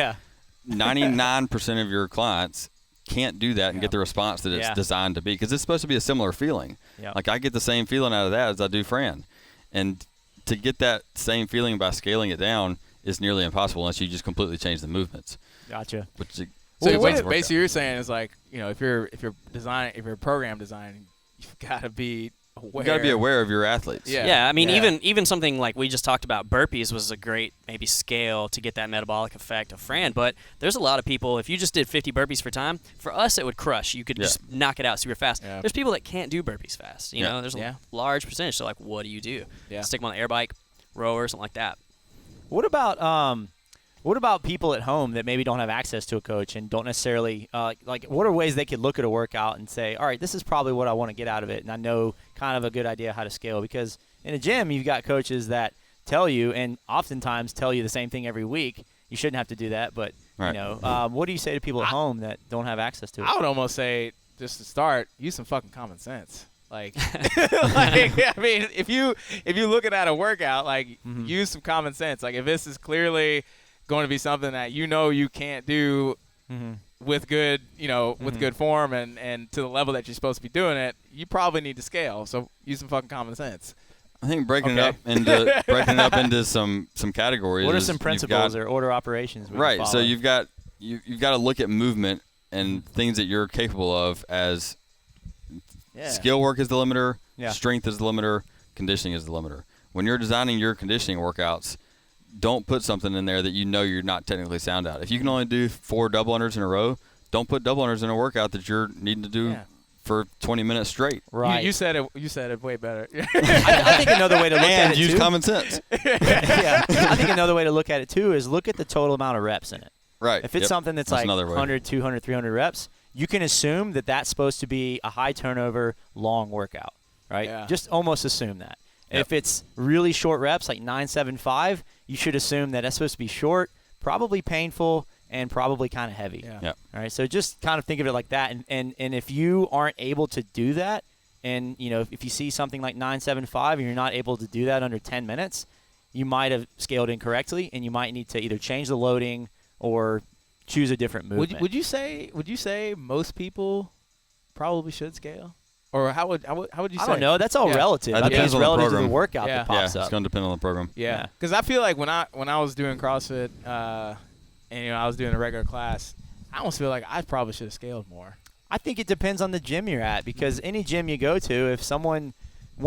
99% of your clients can't do that and get the response that it's designed to be, because it's supposed to be a similar feeling. Yep. Like, I get the same feeling out of that as I do Fran, and to get that same feeling by scaling it down is nearly impossible unless you just completely change the movements. Gotcha. Which So basically, you're saying is like, if you're program designing, you've got to be aware. You got to be aware of your athletes. Yeah, I mean, even something like we just talked about, burpees was a great maybe scale to get that metabolic effect of Fran. But there's a lot of people, if you just did 50 burpees for time, for us it would crush. You could just knock it out super fast. Yeah. There's people that can't do burpees fast. You know, there's a large percentage. So, like, what do you do? Yeah. Stick them on the air bike, row, or something like that. What about people at home that maybe don't have access to a coach and don't necessarily like? What are ways they could look at a workout and say, all right, this is probably what I want to get out of it, and I know kind of a good idea how to scale? Because in a gym, you've got coaches that tell you, and oftentimes tell you the same thing every week. You shouldn't have to do that, but what do you say to people at home that don't have access to it? I would almost say, just to start, use some fucking common sense. Like, I mean, if you looking at a workout, like, use some common sense. Like, if this is clearly going to be something that you can't do with good, with good form and to the level that you're supposed to be doing it, you probably need to scale. So use some fucking common sense. I think breaking it up into some categories. What are some principles or order operations? Right. So you've got to look at movement and things that you're capable of as skill work is the limiter, strength is the limiter, conditioning is the limiter. When you're designing your conditioning workouts, don't put something in there that you're not technically sound at. If you can only do 4 double unders in a row, don't put double unders in a workout that you're needing to do for 20 minutes straight. Right. You said it way better. I think another way to look at it use too, common sense. I think another way to look at it too is look at the total amount of reps in it. Right. If it's something that's like 100, 200, 300 reps, you can assume that that's supposed to be a high turnover, long workout, right? Yeah. Just almost assume that. Yep. If it's really short reps, like 975, you should assume that that's supposed to be short, probably painful, and probably kind of heavy. Yeah. Yep. All right, so just kind of think of it like that. And if you aren't able to do that, and if you see something like 975 and you're not able to do that under 10 minutes, you might have scaled incorrectly, and you might need to either change the loading or choose a different movement. Would you say most people probably should scale? Or how would you say? I don't know. That's all relative. That I think depends it's on the relative to the program. workout that Yeah, pops it's up. going to depend on the program. Yeah, because I feel like when I was doing CrossFit, and I was doing a regular class, I almost feel like I probably should have scaled more. I think it depends on the gym you're at, because any gym you go to, if one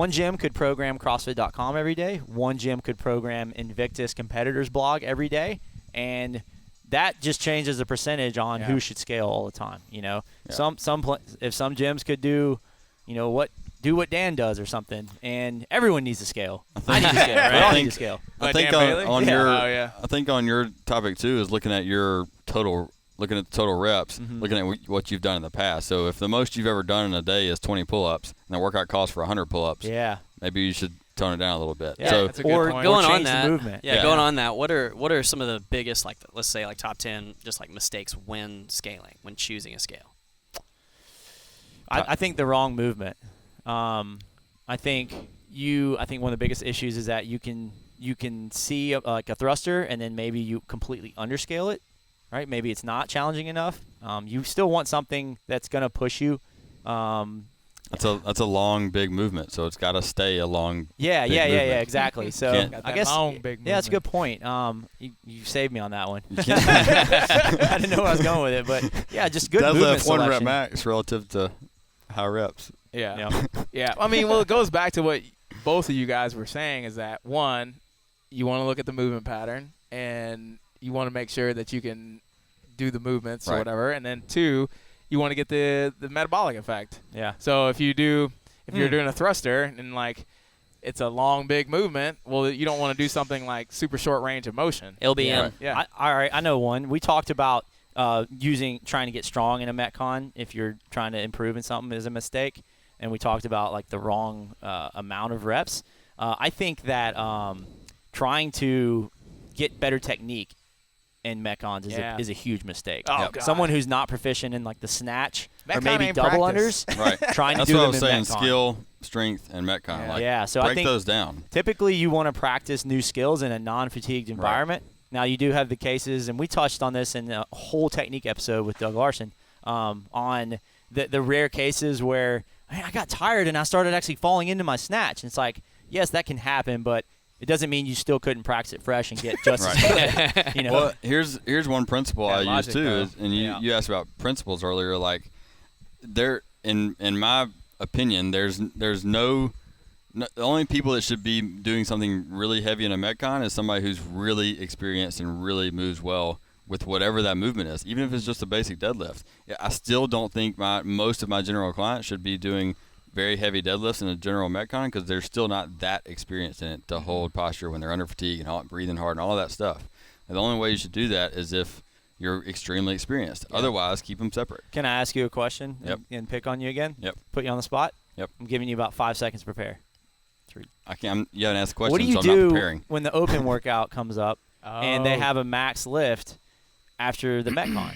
gym could program CrossFit.com every day, one gym could program Invictus Competitors blog every day, and that just changes the percentage on who should scale all the time. If some gyms could do, what Dan does or something, and everyone needs to scale. I need to scale. Right? We all need to scale. I think I think on your topic too is looking at the total reps, looking at what you've done in the past. So if the most you've ever done in a day is 20 pull-ups, and the workout calls for 100 pull-ups, maybe you should tone it down a little bit. Yeah, so that's a good point. Going on change that, the movement. going on that, what are some of the biggest, like, let's say, like, top 10 just like mistakes when scaling, when choosing a scale? I think the wrong movement. I think one of the biggest issues is that you can see like a thruster, and then maybe you completely underscale it, right? Maybe it's not challenging enough. You still want something that's going to push you. That's a long, big movement, so it's got to stay a long. Yeah, exactly. So I guess long, big that's a good point. You saved me on that one. I didn't know where I was going with it, but yeah, just good movement That's one rep selection. max relative to high reps. Yeah. Yeah. I mean, well, it goes back to what both of you guys were saying is that, one, you want to look at the movement pattern and you want to make sure that you can do the movements or whatever. And then, two, you want to get the metabolic effect. Yeah. So if you're doing a thruster and like it's a long, big movement, well, you don't want to do something like super short range of motion. LBM. Yeah. All right, I know one. We talked about trying to get strong in a Metcon if you're trying to improve in something is a mistake. And we talked about like the wrong amount of reps. I think that trying to get better technique in Metcons is a huge mistake. Oh, God. Someone who's not proficient in like the snatch or Metcon maybe ain't double practice. unders, Right. trying to That's do what I them was in saying. Metcon. Skill, strength, and Metcon. Like, so I break think those down. typically you want to practice new skills in a non-fatigued environment. Now you do have the cases, and we touched on this in a whole technique episode with Doug Larson on the rare cases where I got tired and I started actually falling into my snatch. And it's like, yes, that can happen, but it doesn't mean you still couldn't practice it fresh and get just as good. You know? Well, here's one principle I use logic, too, though. and you asked about principles earlier. Like, there, in my opinion, there's no the only people that should be doing something really heavy in a Metcon is somebody who's really experienced and really moves well with whatever that movement is, even if it's just a basic deadlift. I still don't think most of my general clients should be doing very heavy deadlifts in a general Metcon because they're still not that experienced in it to hold posture when they're under fatigue and breathing hard and all that stuff. And the only way you should do that is if you're extremely experienced. Yeah. Otherwise, keep them separate. Can I ask you a question Yep. and pick on you again? Yep. Put you on the spot? Yep. I'm giving you about 5 seconds to prepare. I can't. You haven't asked a question, What do you so I'm do not preparing. when the open workout comes up and they have a max lift after the Metcon?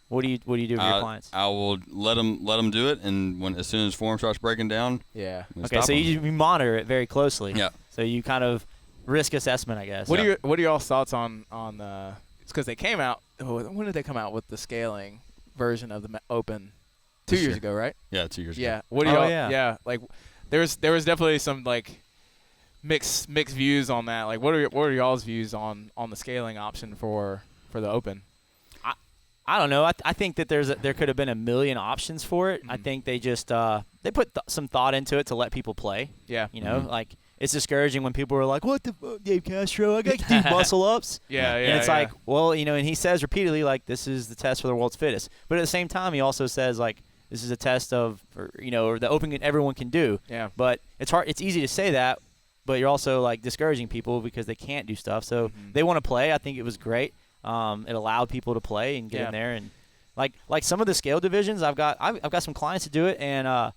What do you do with your clients? I will let them do it, and as soon as form starts breaking down, Yeah. Okay, so you monitor it very closely. Yeah. So you kind of risk assessment, I guess. What are y'all's thoughts on it's because they came out, when did they come out with the scaling version of the open? 2 This years year. ago, right? Yeah, 2 years Yeah. ago. What do Oh, y'all? yeah. Like, there was definitely some like mixed views on that. Like, what are y'all's views on the scaling option for the open? I don't know. I think that there could have been a million options for it. I think they just they put some thought into it to let people play. Yeah. You know, like it's discouraging when people are like, "What the fuck, Dave Castro? I got to do muscle ups." Yeah. And it's like, well, you know, and he says repeatedly like, "This is the test for the world's fittest." But at the same time, he also says like, "This is a test of, or the open that everyone can do." Yeah. But it's hard. It's easy to say that, but you're also like discouraging people because they can't do stuff. So they want to play. I think it was great. It allowed people to play and get in there, and like some of the scale divisions, I've got some clients to do it, and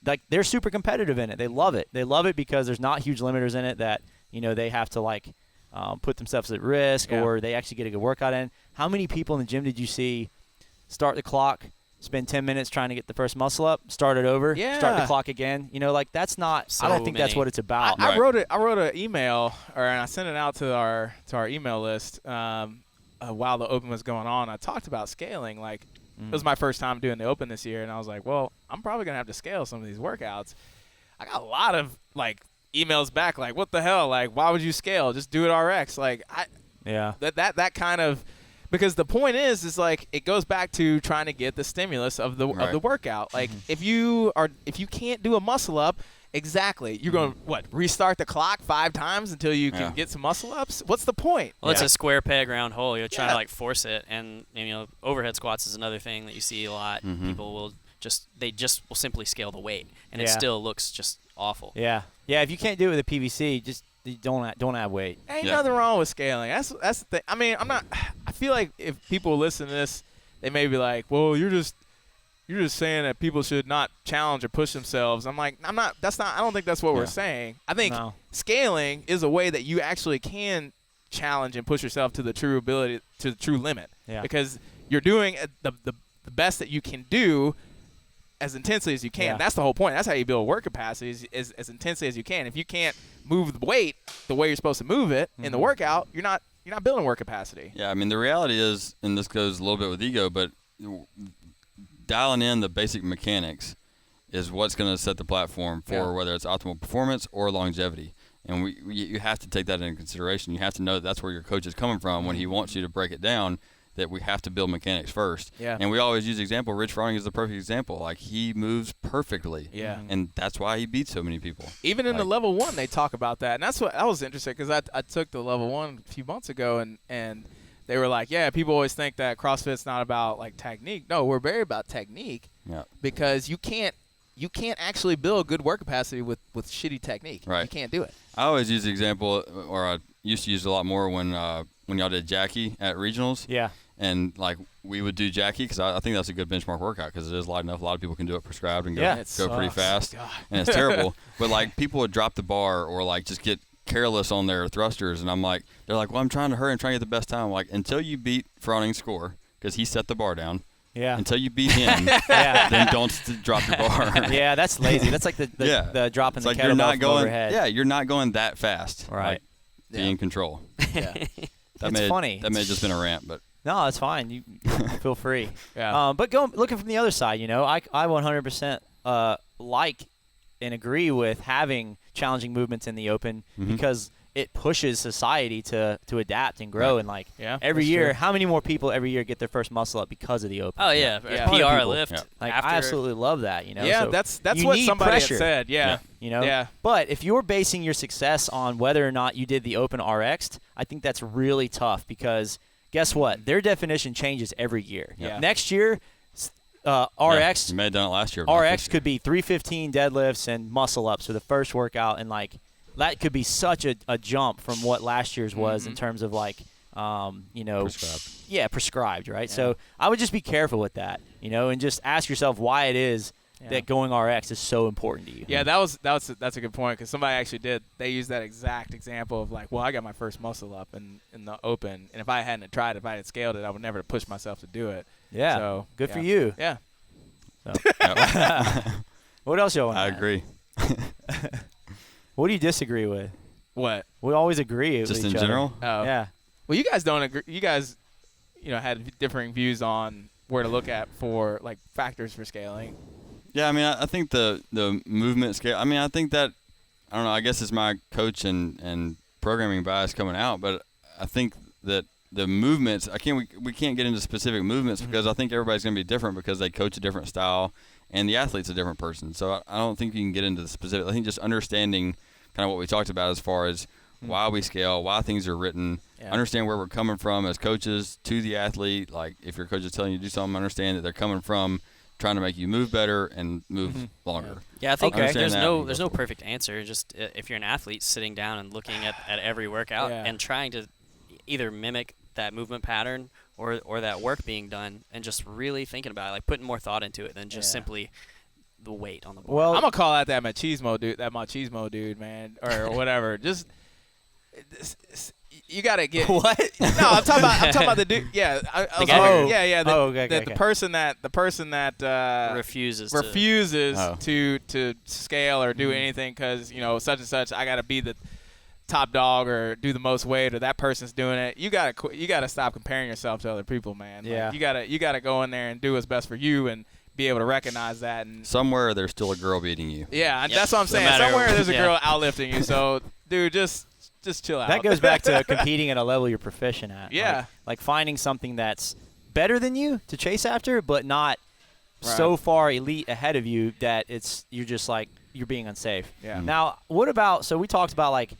like they're super competitive in it. They love it. They love it because there's not huge limiters in it that they have to like put themselves at risk, or they actually get a good workout in. How many people in the gym did you see start the clock, spend 10 minutes trying to get the first muscle up, start it over, start the clock again? Like that's not. I don't think that's what it's about. I wrote an email, and I sent it out to our email list while the open was going on. I talked about scaling. Like, it was my first time doing the open this year, and I was like, well, I'm probably gonna have to scale some of these workouts. I got a lot of like emails back, like, what the hell? Like, why would you scale? Just do it RX. Like, that kind of, because the point is like it goes back to trying to get the stimulus of the workout. Like, if you can't do a muscle up. Exactly. You're going to, restart the clock 5 times until you can get some muscle ups? What's the point? Well, it's a square peg, round hole. You're trying to, like, force it. And, overhead squats is another thing that you see a lot. People will will simply scale the weight. And it still looks just awful. Yeah. Yeah, if you can't do it with a PVC, just don't add weight. Ain't nothing wrong with scaling. That's the thing. I mean, I feel like if people listen to this, they may be like, well, you're just saying that people should not challenge or push themselves. I'm like, I don't think that's what we're saying. I think scaling is a way that you actually can challenge and push yourself to the true ability, to the true limit. Yeah. Because you're doing the best that you can do as intensely as you can. Yeah. That's the whole point. That's how you build work capacity, is as intensely as you can. If you can't move the weight the way you're supposed to move it in the workout, you're not building work capacity. Yeah, I mean, the reality is, and this goes a little bit with ego, but dialing in the basic mechanics is what's going to set the platform for whether it's optimal performance or longevity. And you have to take that into consideration. You have to know that's where your coach is coming from when he wants you to break it down. that we have to build mechanics first. Yeah. And we always use the example. Rich Froning is the perfect example. Like, he moves perfectly. Yeah. And that's why he beats so many people. Even in the Like- level 1, they talk about that. And that's what I was interested because I took the level 1 a few months ago, and they were like, yeah, people always think that CrossFit's not about, like, technique. No, we're very about technique Yeah. because you can't actually build good work capacity with shitty technique. Right. You can't do it. I always use the example, or I used to use it a lot more when y'all did Jackie at regionals. Yeah. And, like, we would do Jackie because I think that's a good benchmark workout because it is light enough. A lot of people can do it prescribed and go, Yeah. go pretty Sucks. fast. God. And it's terrible. But, like, people would drop the bar or, like, just get careless on their thrusters. And I'm like, they're like, well, I'm trying to hurry and trying to get the best time. I'm like, until you beat Froning's score because he set the bar down. Yeah. Until you beat him, Yeah. then don't drop your bar. Yeah, that's lazy. That's like the dropping It's the like kettlebell you're not from going. overhead. Yeah, you're not going that fast. Right. Like, be in control. Yeah. That It's funny. That may have just been a rant, but No, it's fine. You feel free. Yeah. But looking from the other side, I 100% like and agree with having challenging movements in the open because it pushes society to adapt and grow. Right. And like Yeah, every that's year, true. how many more people every year get their first muscle up because of the open? Oh yeah, Yeah. PR People. lift. Yeah. Like after, I absolutely love that. Yeah, So that's you what need somebody pressure, had said. Yeah. Yeah. But if you're basing your success on whether or not you did the open RX'd, I think that's really tough because guess what? Their definition changes every year. Yeah. Next year, yeah, RX you may have done it last year. but not this RX year. could be 315 deadlifts and muscle ups for the first workout, and like that could be such a jump from what last year's was in terms of like Prescribed. Yeah, prescribed, right? So I would just be careful with that, and just ask yourself why it is that going RX is so important to you. Yeah, that's a good point because somebody actually did. They used that exact example of like, well, I got my first muscle up in the open, and if I hadn't tried, if I had scaled it, I would never have pushed myself to do it. Yeah. So, Good for yeah. you. Yeah. What else y'all want? I agree. What do you disagree with? What? We always agree. with Just each in other. general. Oh. Yeah. Well, you guys don't agree. You guys, had differing views on where to look at for like factors for scaling. Yeah, I mean, I think the movement scale. I mean, I think that I don't know. I guess it's my coach and programming bias coming out, but I think that the movements. We can't get into specific movements because I think everybody's going to be different because they coach a different style and the athlete's a different person. So I don't think you can get into the specific. I think just understanding kind of what we talked about as far as why we scale, why things are written, understand where we're coming from as coaches to the athlete. Like if your coach is telling you to do something, understand that they're coming from trying to make you move better and move longer. Yeah, I think Okay. there's Understand no that. perfect answer. Just if you're an athlete sitting down and looking at every workout and trying to either mimic that movement pattern or that work being done and just really thinking about it, like putting more thought into it than just simply the weight on the board. Well, I'm gonna call that machismo dude, man, or whatever. Just you gotta get What? No, I'm talking about the dude. Yeah, I was guy- like, yeah. okay. The person that refuses to scale or do anything because such and such. I gotta be the top dog or do the most weight or that person's doing it. You gotta stop comparing yourself to other people, man. Yeah. Like, you gotta go in there and do what's best for you and be able to recognize that. And Somewhere there's still a girl beating you. yeah, that's what I'm No saying. matter- Somewhere there's a yeah. girl outlifting you. So, dude, just chill out. That goes back to competing at a level you're proficient at. Yeah. Like finding something that's better than you to chase after, but not Right. so far elite ahead of you that you're just like you're being unsafe. Yeah. Now, what about we talked about like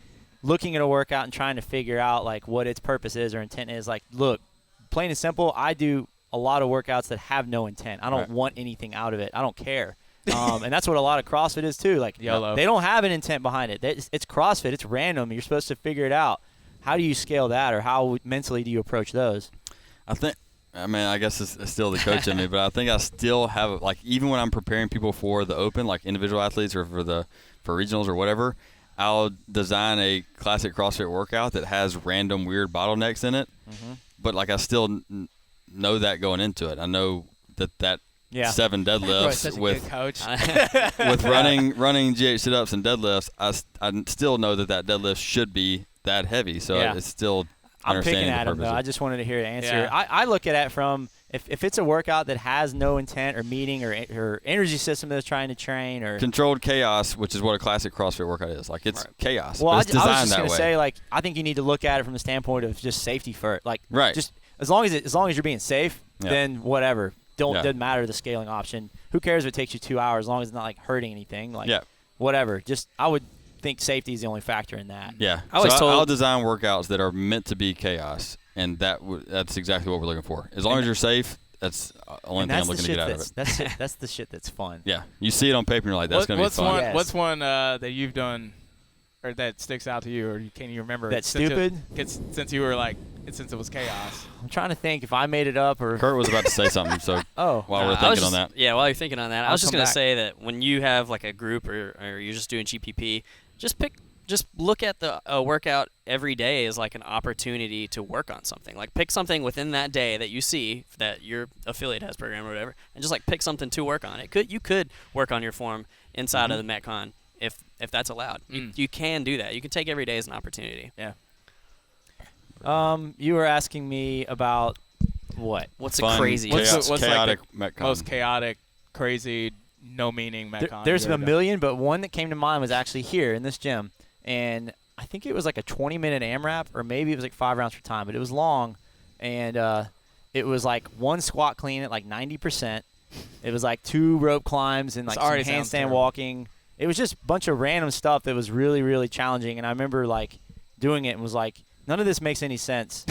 looking at a workout and trying to figure out like what its purpose is or intent is. Like, look, plain and simple, I do a lot of workouts that have no intent. I don't want anything out of it. I don't care. And that's what a lot of CrossFit is too. Like YOLO. they don't have an intent behind it. It's CrossFit. It's random. You're supposed to figure it out. How do you scale that, or how mentally do you approach those? I guess it's still the coach in me, but I think I still have like even when I'm preparing people for the open, like individual athletes or for regionals or whatever, I'll design a classic CrossFit workout that has random weird bottlenecks in it. But like I still know that going into it. I know that 7 Roy's deadlifts such a with good coach. with running GH sit-ups and deadlifts, I still know that deadlift should be that heavy. So it's still I'm understanding picking at the him, though. purpose. I just wanted to hear the answer. Yeah. I look at it from if it's a workout that has no intent or meaning or energy system that's trying to train or Controlled chaos, which is what a classic CrossFit workout is. Like it's chaos. Well, but I it's designed was just that going to way. say, like, I think you need to look at it from the standpoint of just safety first. Like, Right. just as long as you're being safe, Yeah. then whatever. Yeah. Doesn't matter the scaling option. Who cares if it takes you 2 hours as long as it's not like hurting anything? Like Yeah. whatever. Just I would think safety is the only factor in that. Yeah. I was told- I'll design workouts that are meant to be chaos, and that's exactly what we're looking for. As long as you're safe, that's the only And thing I'm that's looking the to shit get out of it. that's the shit that's fun. Yeah. You see it on paper, and you're like, that's going to be what's fun. one? Yes. What's one that you've done, or that sticks out to you, or you can't even remember? That's since stupid? Since you were like, since it was chaos. I'm trying to think if I made it up or Kurt was about to say something, so oh. while we're I was thinking on just- that. Yeah, while you're thinking on that, I I'll was just come gonna back. say that when you have like a group or you're just doing GPP, just look at the workout every day as like an opportunity to work on something. Like pick something within that day that you see that your affiliate has program or whatever, and just like pick something to work on. You could work on your form inside of the Metcon if that's allowed. You can do that. You can take every day as an opportunity. Yeah. You were asking me about what? What's Fun, the craziest? What's the- chaotic like Metcon. Most chaotic, crazy, no meaning Metcon. There's you've a ever done? million, but one that came to mind was actually here in this gym, and I think it was like a 20-minute AMRAP, or maybe it was like 5 rounds for time, but it was long, and it was like one squat clean at like 90%. It was like 2 rope climbs and like This some already sounds handstand terrible. walking. It was just a bunch of random stuff that was really, really challenging, and I remember like doing it and was like, none of this makes any sense.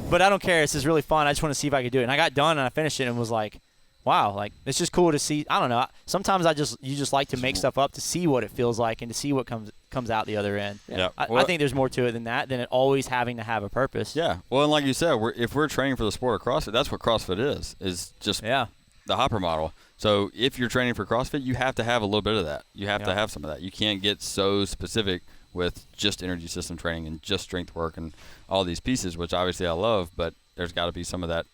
But I don't care. This is really fun. I just want to see if I could do it. And I got done and I finished it and was like, wow, like it's just cool to see. I don't know. Sometimes you just like to make stuff up to see what it feels like and to see what comes out the other end. Yeah. I think there's more to it than that, than it always having to have a purpose. Yeah. Well, and like you said, if we're training for the sport of CrossFit, that's what CrossFit is just Yeah. the hopper model. So if you're training for CrossFit, you have to have a little bit of that. You have to have some of that. You can't get so specific with just energy system training and just strength work and all these pieces, which obviously I love, but there's got to be some of that.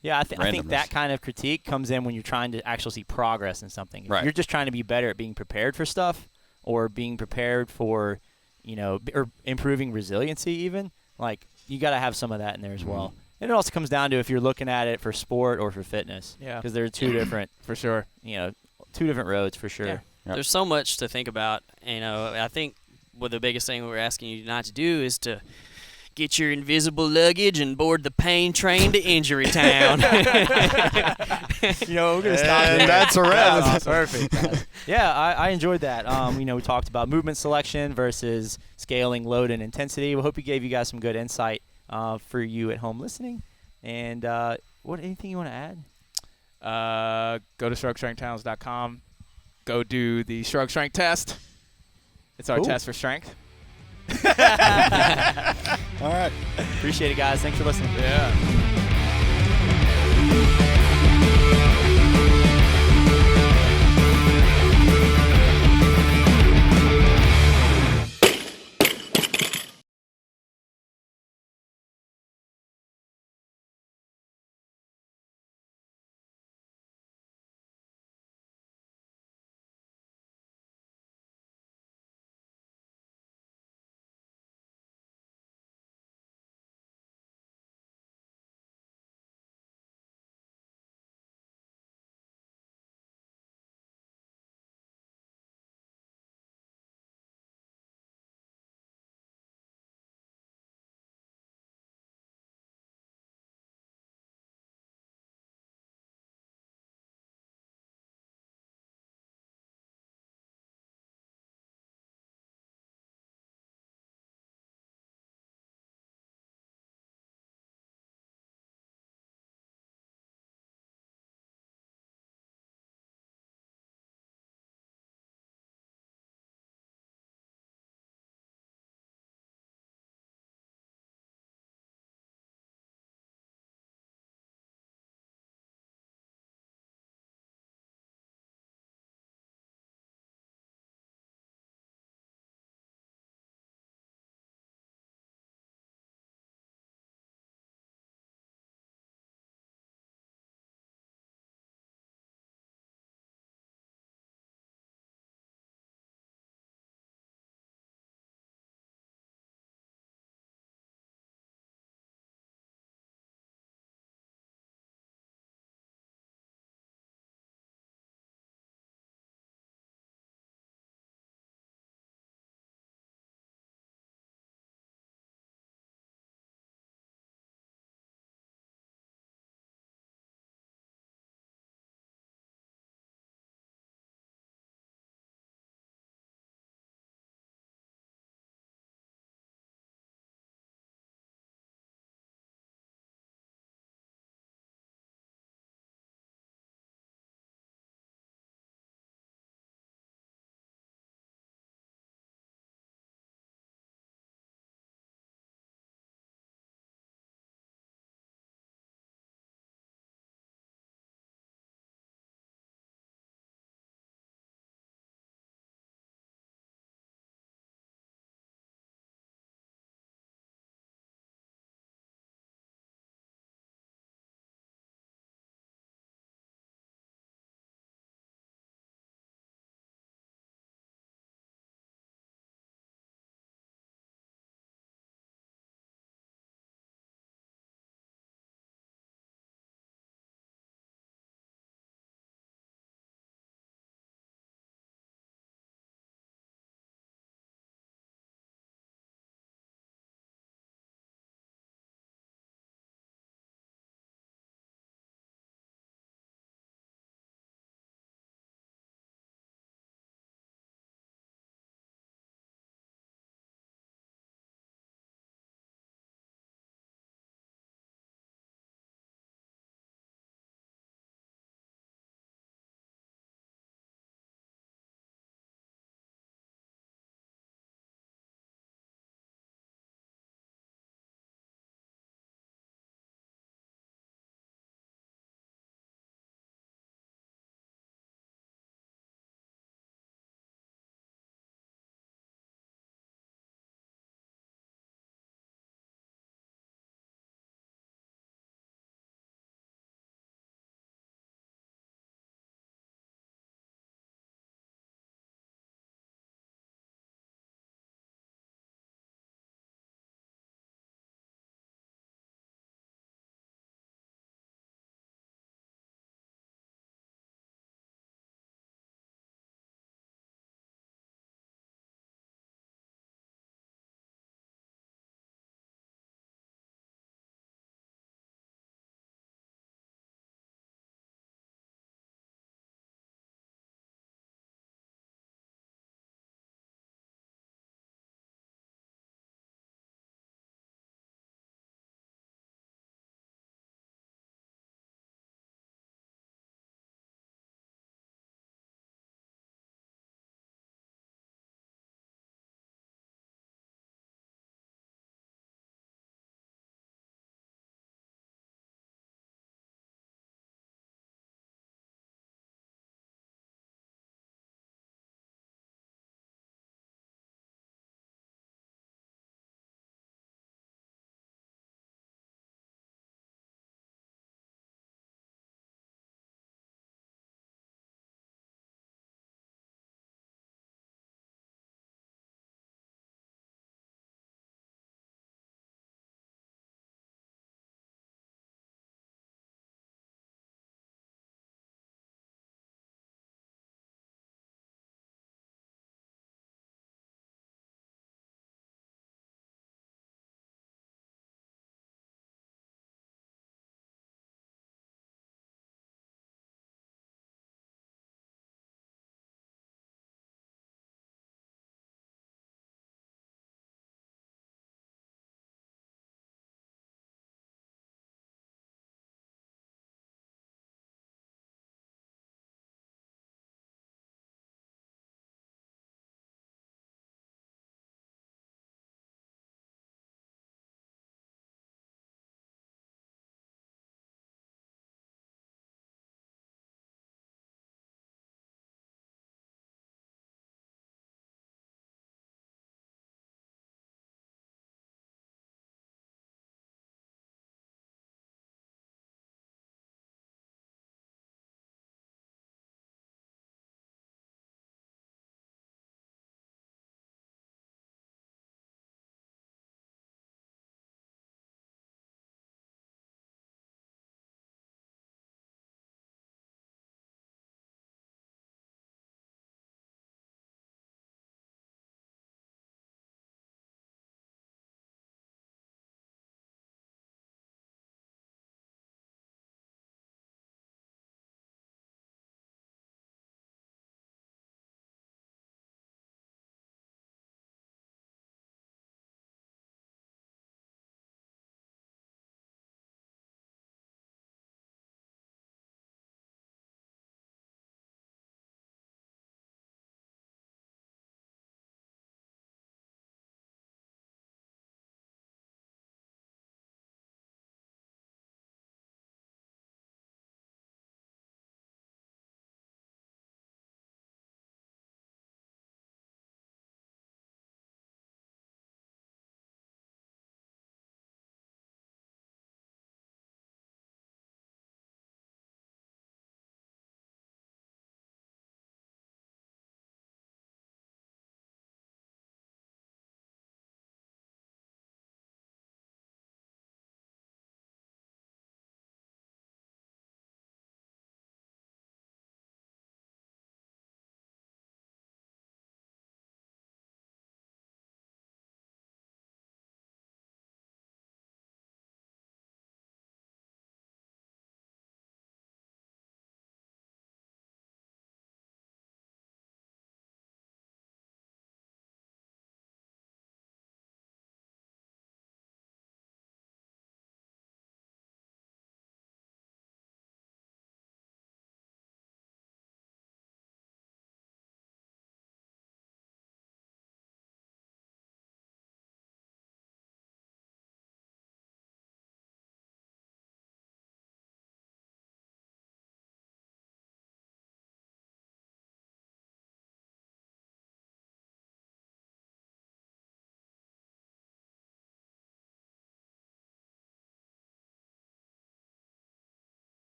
Yeah, I think Randomness. that kind of critique comes in when you're trying to actually see progress in something. If Right. you're just trying to be better at being prepared for stuff or being prepared for, or improving resiliency even, like you got to have some of that in there as well. And it also comes down to if you're looking at it for sport or for fitness. Yeah. Because they're two different, For sure. 2 different roads for sure. Yeah. Yep. There's so much to think about. I think what the biggest thing we're asking you not to do is to get your invisible luggage and board the pain train to injury town. We're gonna stop there. that's a wrap. That's perfect. Yeah, I enjoyed that. We talked about movement selection versus scaling load and intensity. We hope we gave you guys some good insight for you at home listening. And anything you want to add? Go to ShrugStrengthTowns.com. Go do the Shrug Strength test. It's our Cool. test for strength. All right. Appreciate it, guys. Thanks for listening. Yeah.